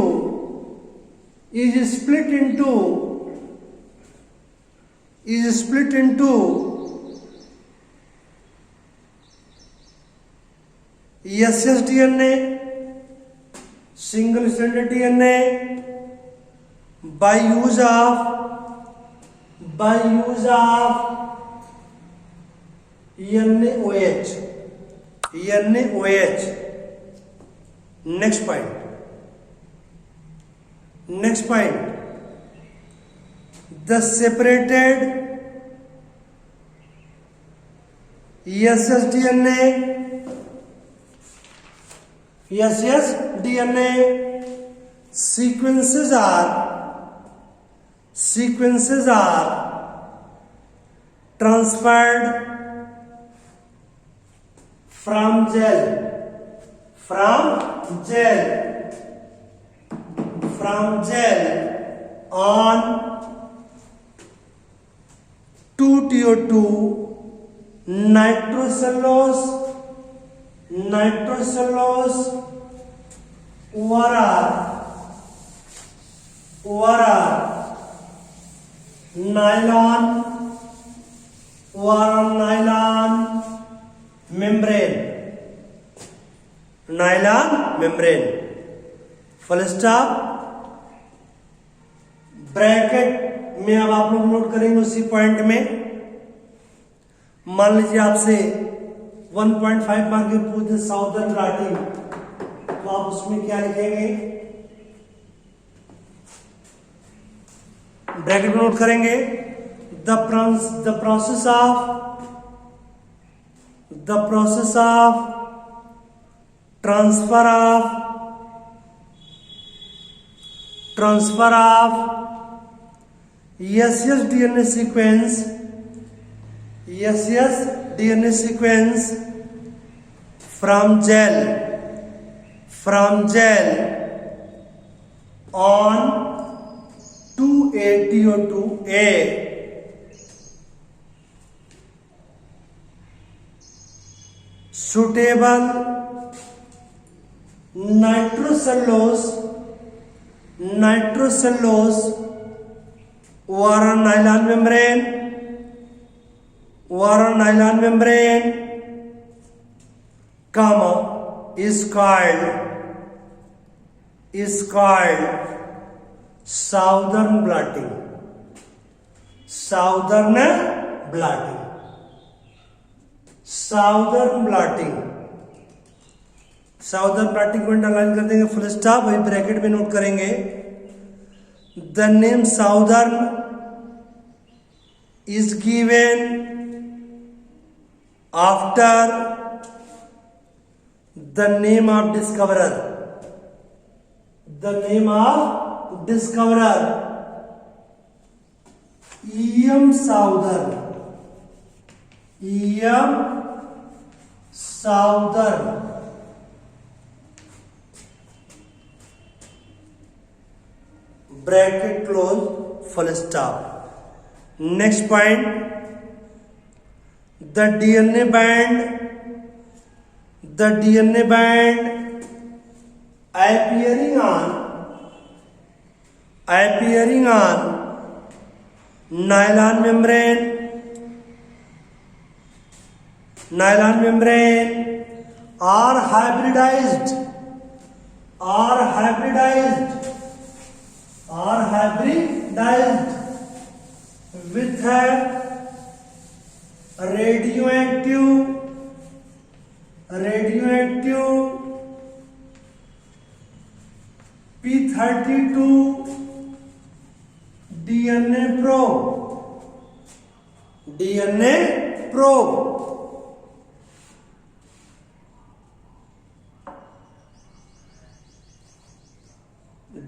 ssDNA, single stranded DNA, by use of NaOH. Next point, the separated ssDNA sequences are transferred from gel on 2TO2 nitrocellulose ORR nylon membrane, full stop. Bracket में अब आप लोग नोट करेंगे उसी पॉइंट में। मान लीजिए आपसे 1.5 मार्क के पूछे साउदर्न ब्लॉटिंग, तो आप उसमें क्या लिखेंगे, ब्रैकेट में नोट करेंगे the process of transfer of ssDNA sequence from gel on 2ATO2A suitable nitrocellulose ORR nylon membrane, comma, is called southern blotting. Southern blotting को अंडरलाइन कर देंगे, फुल स्टॉप। वही ब्रैकेट में नोट करेंगे the name southern is given after the name of discoverer. E.M. Southern. Bracket close, full stop. Next point, the DNA band appearing on nylon membrane are hybridized with a radioactive radioactive P32 DNA probe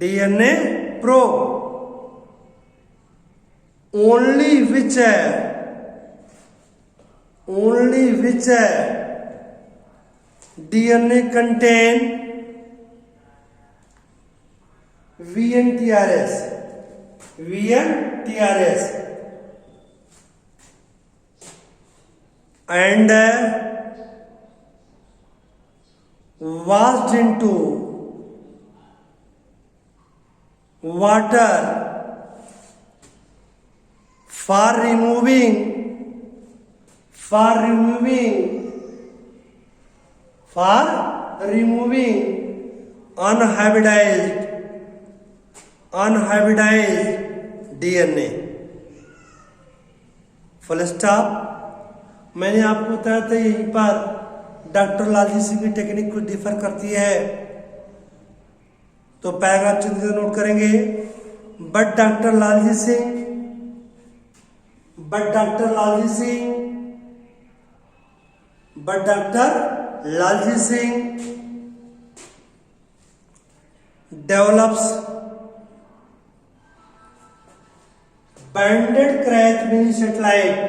DNA probe only which DNA contain VNTRS and washed into water for removing unhybridized DNA। Full stop. मैंने आपको बताया था यहीं पर डॉक्टर लालजी सिंह की टेक्निक कुछ डिफर करती है, तो पैराग्राफ चिन्ह नोट करेंगे। But doctor Lalji Singh develops banded crack mini satellite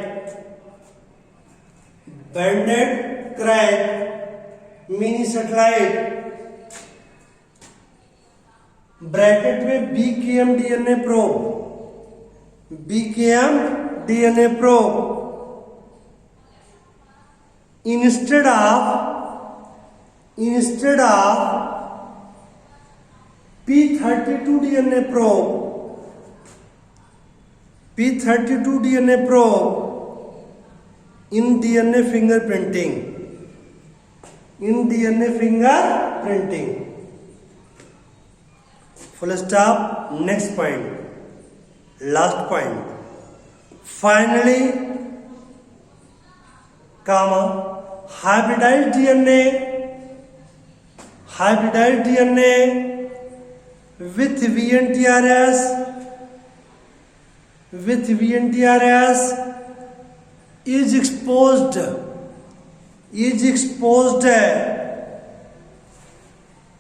bracket में BKM DNA probe instead of P32 DNA probe in DNA fingerprinting full stop। next point, last point, finally comma hybridized DNA with VNTRS is exposed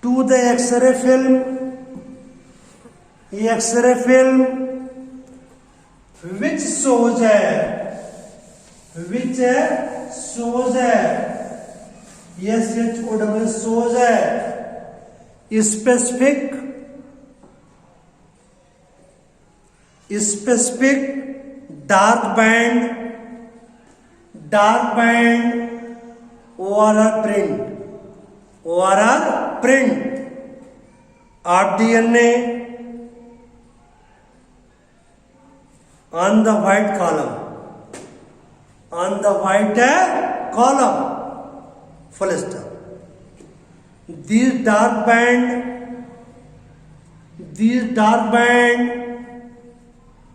to the X-ray film which shows specific dark band ORR print of DNA on the white column, full stop। These dark band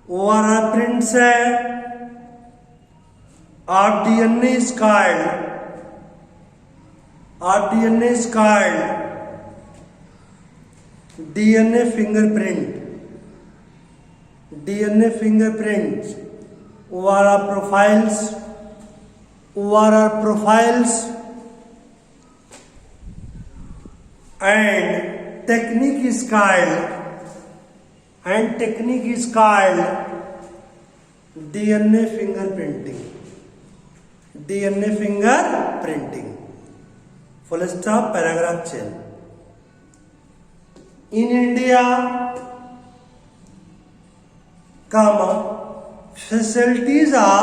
ORR prints of DNA is called DNA fingerprints ORR profiles and technique is called DNA fingerprinting full stop। paragraph change। in India facilities of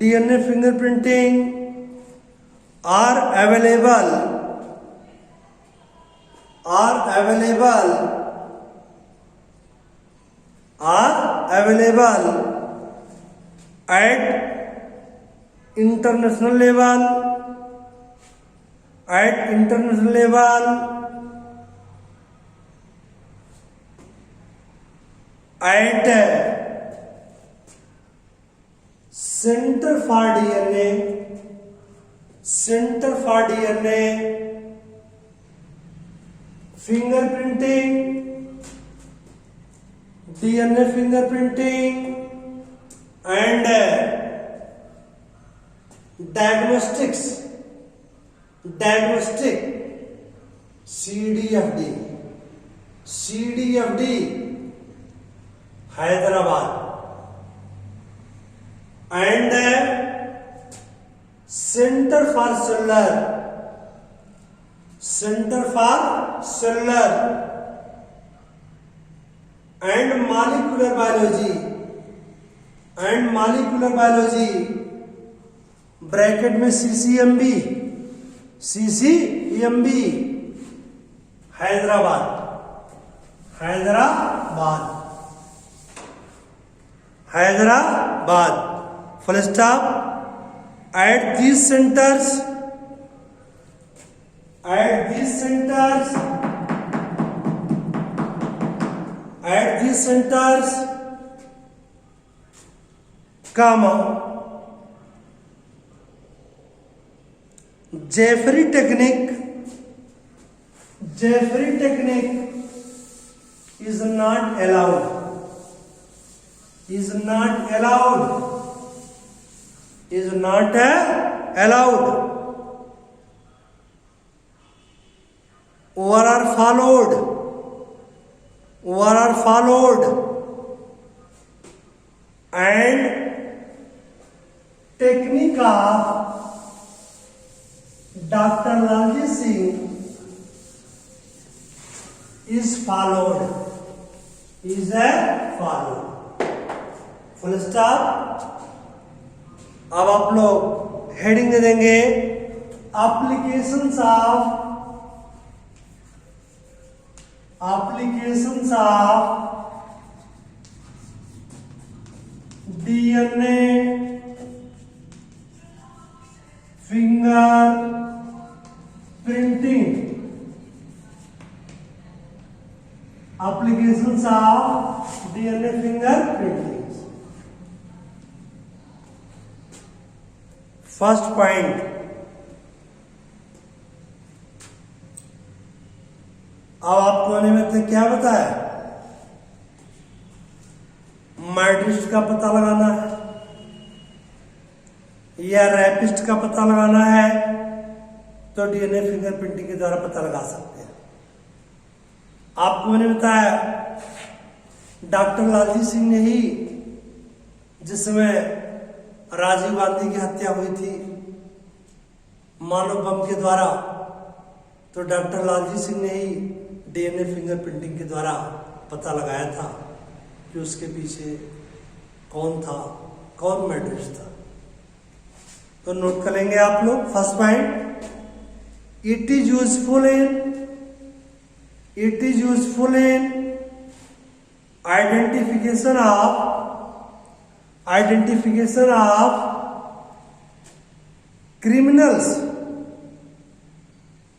DNA fingerprinting are available at international level at Center for DNA fingerprinting, DNA fingerprinting and diagnostic CDFD Hyderabad and Center for Cellular and Molecular Biology bracket में CCMB Hyderabad full stop. at these centers comma Jeffrey technique is not allowed or are followed and technique of Dr. Lalji Singh is followed full stop. अब आप लोग हेडिंग दे देंगे applications of DNA finger printing, applications of DNA fingerprinting। First point, अब आपको निमित्त ने क्या बताया, मर्डरिस्ट का पता लगाना है या रैपिस्ट का पता लगाना है तो DNA फिंगरप्रिंटिंग के द्वारा पता लगा सकते हैं। आपको मैंने बताया डॉक्टर लालजी सिंह ने ही जिसमें राजीव गांधी की हत्या हुई थी मानव बम के द्वारा, तो डॉक्टर लालजी सिंह ने ही DNA फिंगरप्रिंटिंग के द्वारा पता लगाया था कि उसके पीछे कौन था, कौन मर्डरिस्ट था। तो नोट कर लेंगे आप लोग। First point, it is useful in identification of criminals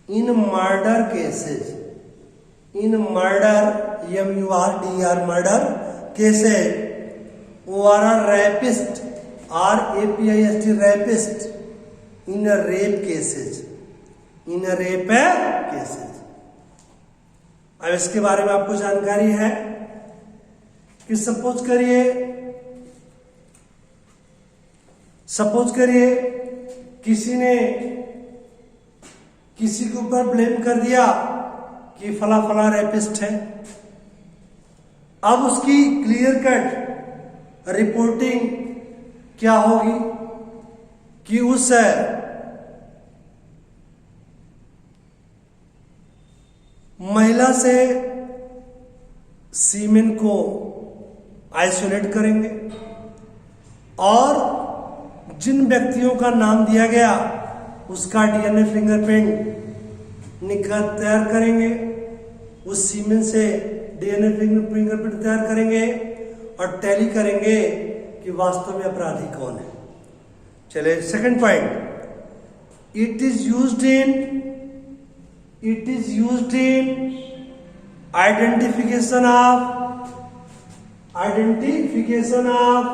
in murder cases, murder cases, or a rapist in a rape cases, अब इसके बारे में आपको जानकारी है कि सपोज करिए किसी ने किसी के ऊपर ब्लेम कर दिया कि फला रैपिस्ट है। अब उसकी क्लियर कट रिपोर्टिंग क्या होगी कि उस महिला से सीमेन को आइसोलेट करेंगे और जिन व्यक्तियों का नाम दिया गया उसका DNA फिंगरप्रिंट तैयार करेंगे, उस सीमेन से DNA फिंगरप्रिंट तैयार करेंगे और टैली करेंगे कि वास्तव में अपराधी कौन है। चले second point, it is used identification of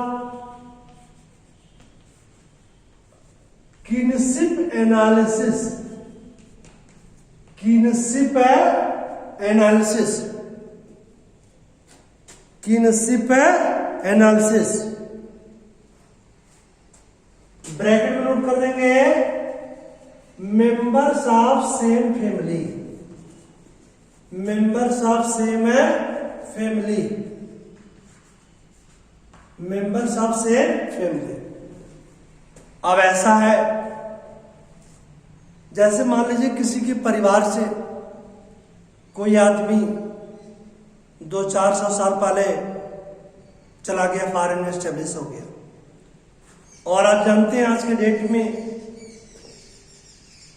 kinship analysis, kinship analysis, kinship analysis, bracket में नोट कर देंगे members of same family, members of same family, members of same family. अब ऐसा है, जैसे मान लीजिए किसी के परिवार से कोई आदमी 200-400 साल पहले चला गया, फॉरेन में एस्टेब्लिश हो गया, और आप जानते हैं आज के डेट में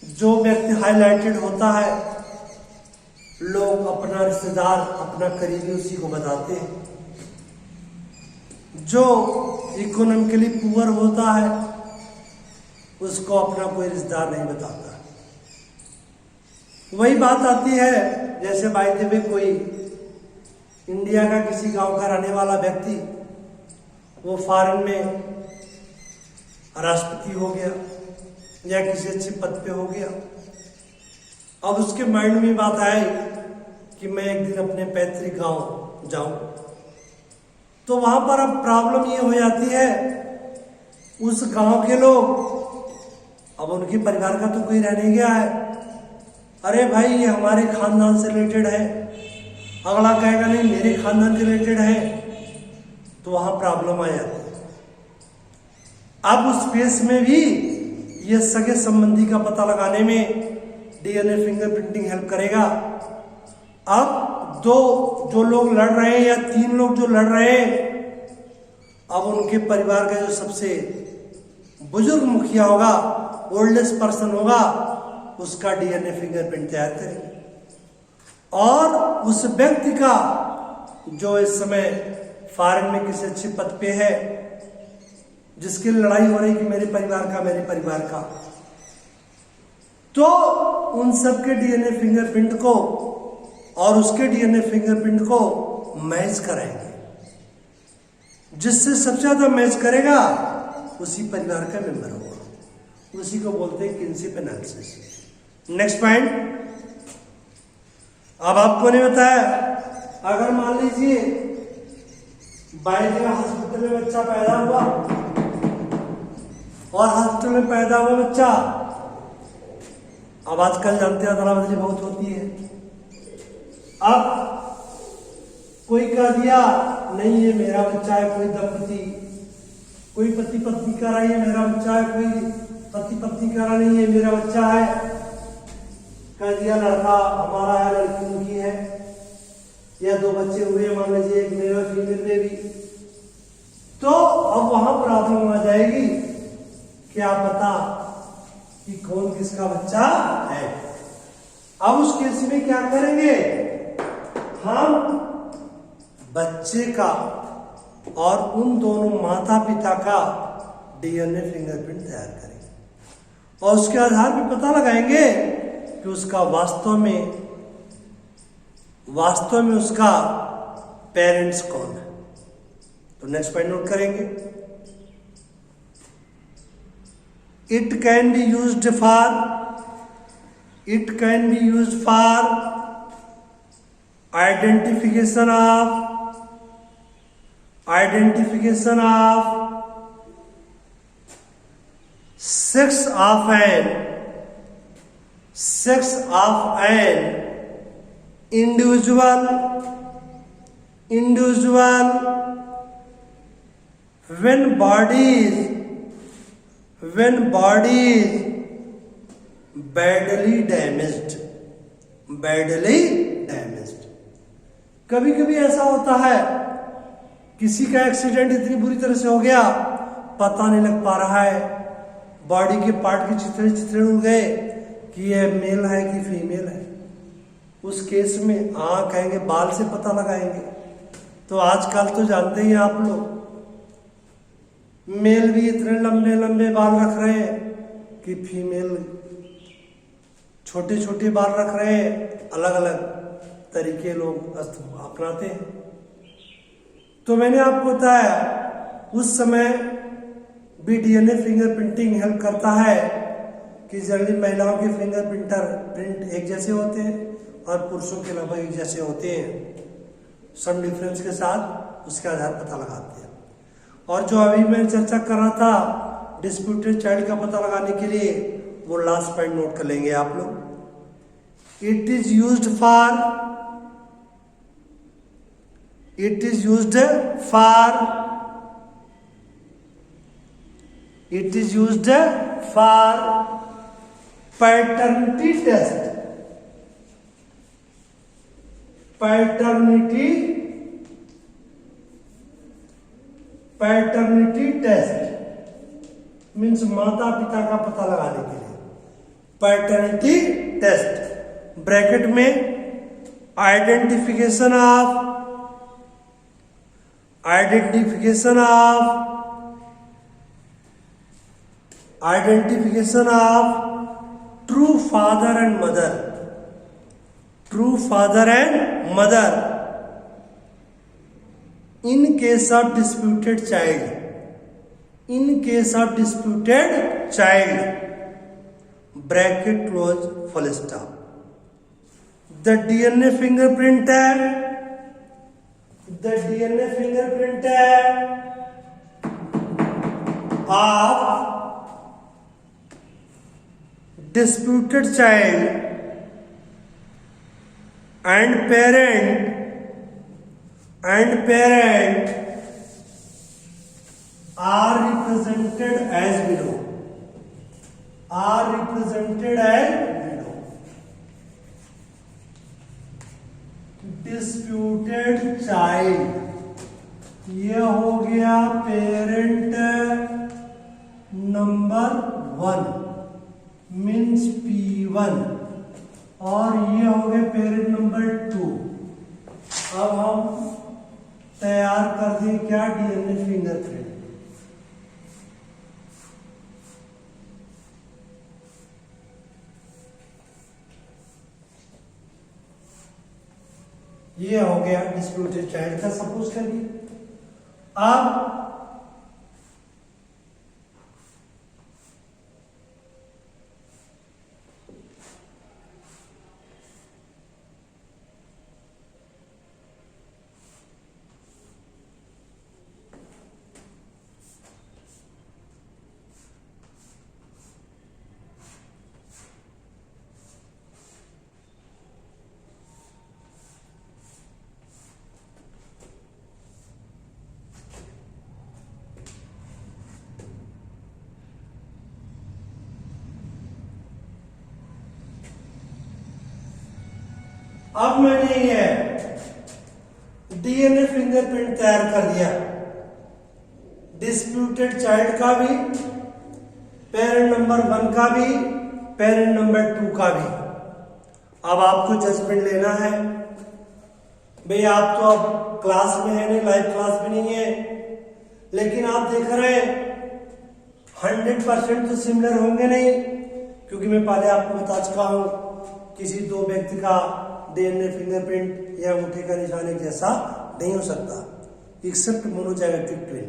जो व्यक्ति हाईलाइटेड होता है, लोग अपना रिश्तेदार, अपना करीबी उसी को बताते हैं। जो इकोनॉमिकली पुअर होता है उसको अपना कोई रिश्तेदार नहीं बताता। वही बात आती है, जैसे बाय द वे कोई इंडिया का किसी गांव का रहने वाला व्यक्ति वो फॉरेन में राष्ट्रपति हो गया या किसी अच्छे पद पे हो गया, अब उसके माइंड में बात आई कि मैं एक दिन अपने पैतृक गांव जाऊं, तो वहां पर अब प्रॉब्लम ये हो जाती है, उस गांव के लोग, अब उनके परिवार का तो कोई रह नहीं गया है, अरे भाई ये हमारे खानदान से रिलेटेड है, अगला कहेगा नहीं मेरे खानदान से रिलेटेड है, तो वहां प्रॉब्लम आ जाती है। अब उस केस में भी ये सगे संबंधी का पता लगाने में डीएनए फिंगरप्रिंटिंग हेल्प करेगा। अब जो लोग लड़ रहे हैं या 3 लोग जो लड़ रहे हैं, अब उनके परिवार का जो सबसे बुजुर्ग मुखिया होगा, ओल्डेस्ट पर्सन होगा, उसका डीएनए फिंगरप्रिंट तैयार करेंगे, और उस व्यक्ति का जो इस समय फॉरेन में किसी अच्छे पद पे है, जिसकी लड़ाई हो रही कि मेरे परिवार का, तो उन सबके डीएनए फिंगरप्रिंट को और उसके डीएनए फिंगरप्रिंट को मैच कराएंगे, जिससे सबसे ज्यादा मैच करेगा उसी परिवार का मेंबर होगा, उसी को बोलते हैं किनशिप एनालिसिस। नेक्स्ट पॉइंट, अब आपको नहीं बताया, अगर मान लीजिए बाय द वे हॉस्पिटल में बच्चा पैदा हुआ, और हॉस्पिटल में पैदा हुआ बच्चा, अब आजकल जानते हैं अदला बदली बहुत होती है, अब कोई कह दिया नहीं ये मेरा बच्चा है, कोई दंपति, कोई पति पत्नी कह रहा है ये मेरा बच्चा है, कोई पति पत्नी कह रहा नहीं ये मेरा बच्चा है, कह दिया लड़का हमारा है लड़की उनकी है, या 2 बच्चे हुए मान लीजिए एक मेल और फीमेल बेबी, तो अब वहां प्रॉब्लम आ जाएगी, क्या पता कि कौन किसका बच्चा है। अब उस केस में क्या करेंगे, हम बच्चे का और उन दोनों माता पिता का डीएनए फिंगरप्रिंट तैयार करेंगे, और उसके आधार पर पता लगाएंगे कि उसका वास्तव में उसका पेरेंट्स कौन है। तो नेक्स्ट पॉइंट नोट करेंगे, it can be used for identification of sex of an individual when body is badly damaged। कभी कभी ऐसा होता है, किसी का एक्सीडेंट इतनी बुरी तरह से हो गया, पता नहीं लग पा रहा है, बॉडी के पार्ट के चित्रण उड़ गए कि यह मेल है कि फीमेल है। उस केस में कहेंगे बाल से पता लगाएंगे। तो आजकल तो जानते ही आप लोग, मेल भी इतने लंबे लंबे बाल रख रहे हैं कि फीमेल छोटे छोटे बाल रख रहे हैं, अलग अलग तरीके लोग अपनाते हैं। तो मैंने आपको बताया उस समय भी डीएनए फिंगरप्रिंटिंग हेल्प करता है कि जनरली महिलाओं के प्रिंट एक जैसे होते हैं और पुरुषों के लगभग एक जैसे होते हैं, सम डिफरेंस के साथ उसके आधार पता लगाते हैं। और जो अभी मैं चर्चा कर रहा था डिस्प्यूटेड चाइल्ड का पता लगाने के लिए, वो लास्ट पॉइंट नोट कर लेंगे आप लोग। It is used for paternity test. Paternity test means माता पिता का पता लगाने के लिए पैटर्निटी टेस्ट। ब्रैकेट में identification of true father and mother in case of disputed child, bracket close full stop. The DNA fingerprint of disputed child and parent are represented as below. Disputed child, ये हो गया पेरेंट नंबर 1 मीन्स P1 और ये हो गया पेरेंट नंबर 2। अब हम तैयार कर दें क्या, डीएनए फिंगरप्रिंट। ये हो गया डिस्प्यूटेड चाइल्ड का, सपोज करिए। अब मैंने ये डीएनए फिंगरप्रिंट तैयार कर दिया, डिस्प्यूटेड चाइल्ड का भी, पेरेंट नंबर 1 का भी, पेरेंट नंबर 2 का भी। अब आपको जजमेंट लेना है। भाई आप तो अब क्लास में है नहीं, लाइव क्लास में नहीं है, लेकिन आप देख रहे हैं 100% तो सिमिलर होंगे नहीं, क्योंकि मैं पहले आपको बता चुका हूं किसी दो व्यक्ति का डीएनए फिंगरप्रिंट या अंगूठे का निशान एक जैसा नहीं हो सकता, एक्सेप्ट मोनोजाइगोटिक ट्विन।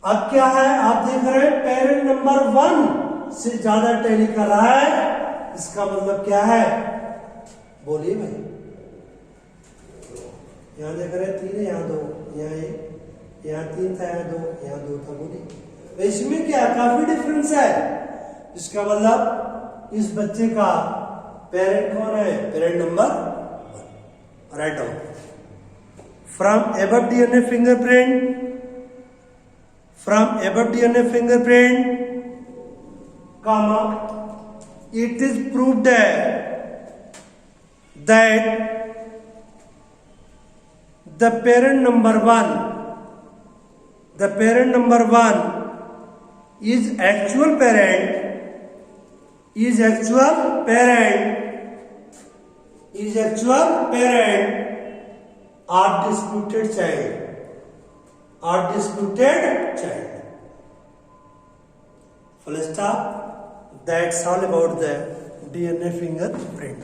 अब क्या है, आप देख रहे हैं पेरेंट नंबर 1 से ज्यादा टैली कर रहा है, इसका मतलब क्या है, बोलिए भाई। यहां देख रहे हैं 3 है, यहां 2, यहां 1, यहां 3 था, यहां 2, यहां 2 था, बोलिए। इसमें क्या काफी डिफरेंस है, इसका मतलब इस बच्चे का पेरेंट कौन है, parent number 1। Write down from above DNA fingerprint comma it is proved that the parent number 1 is actual parent or disputed child. Full stop. That's all about the DNA fingerprint.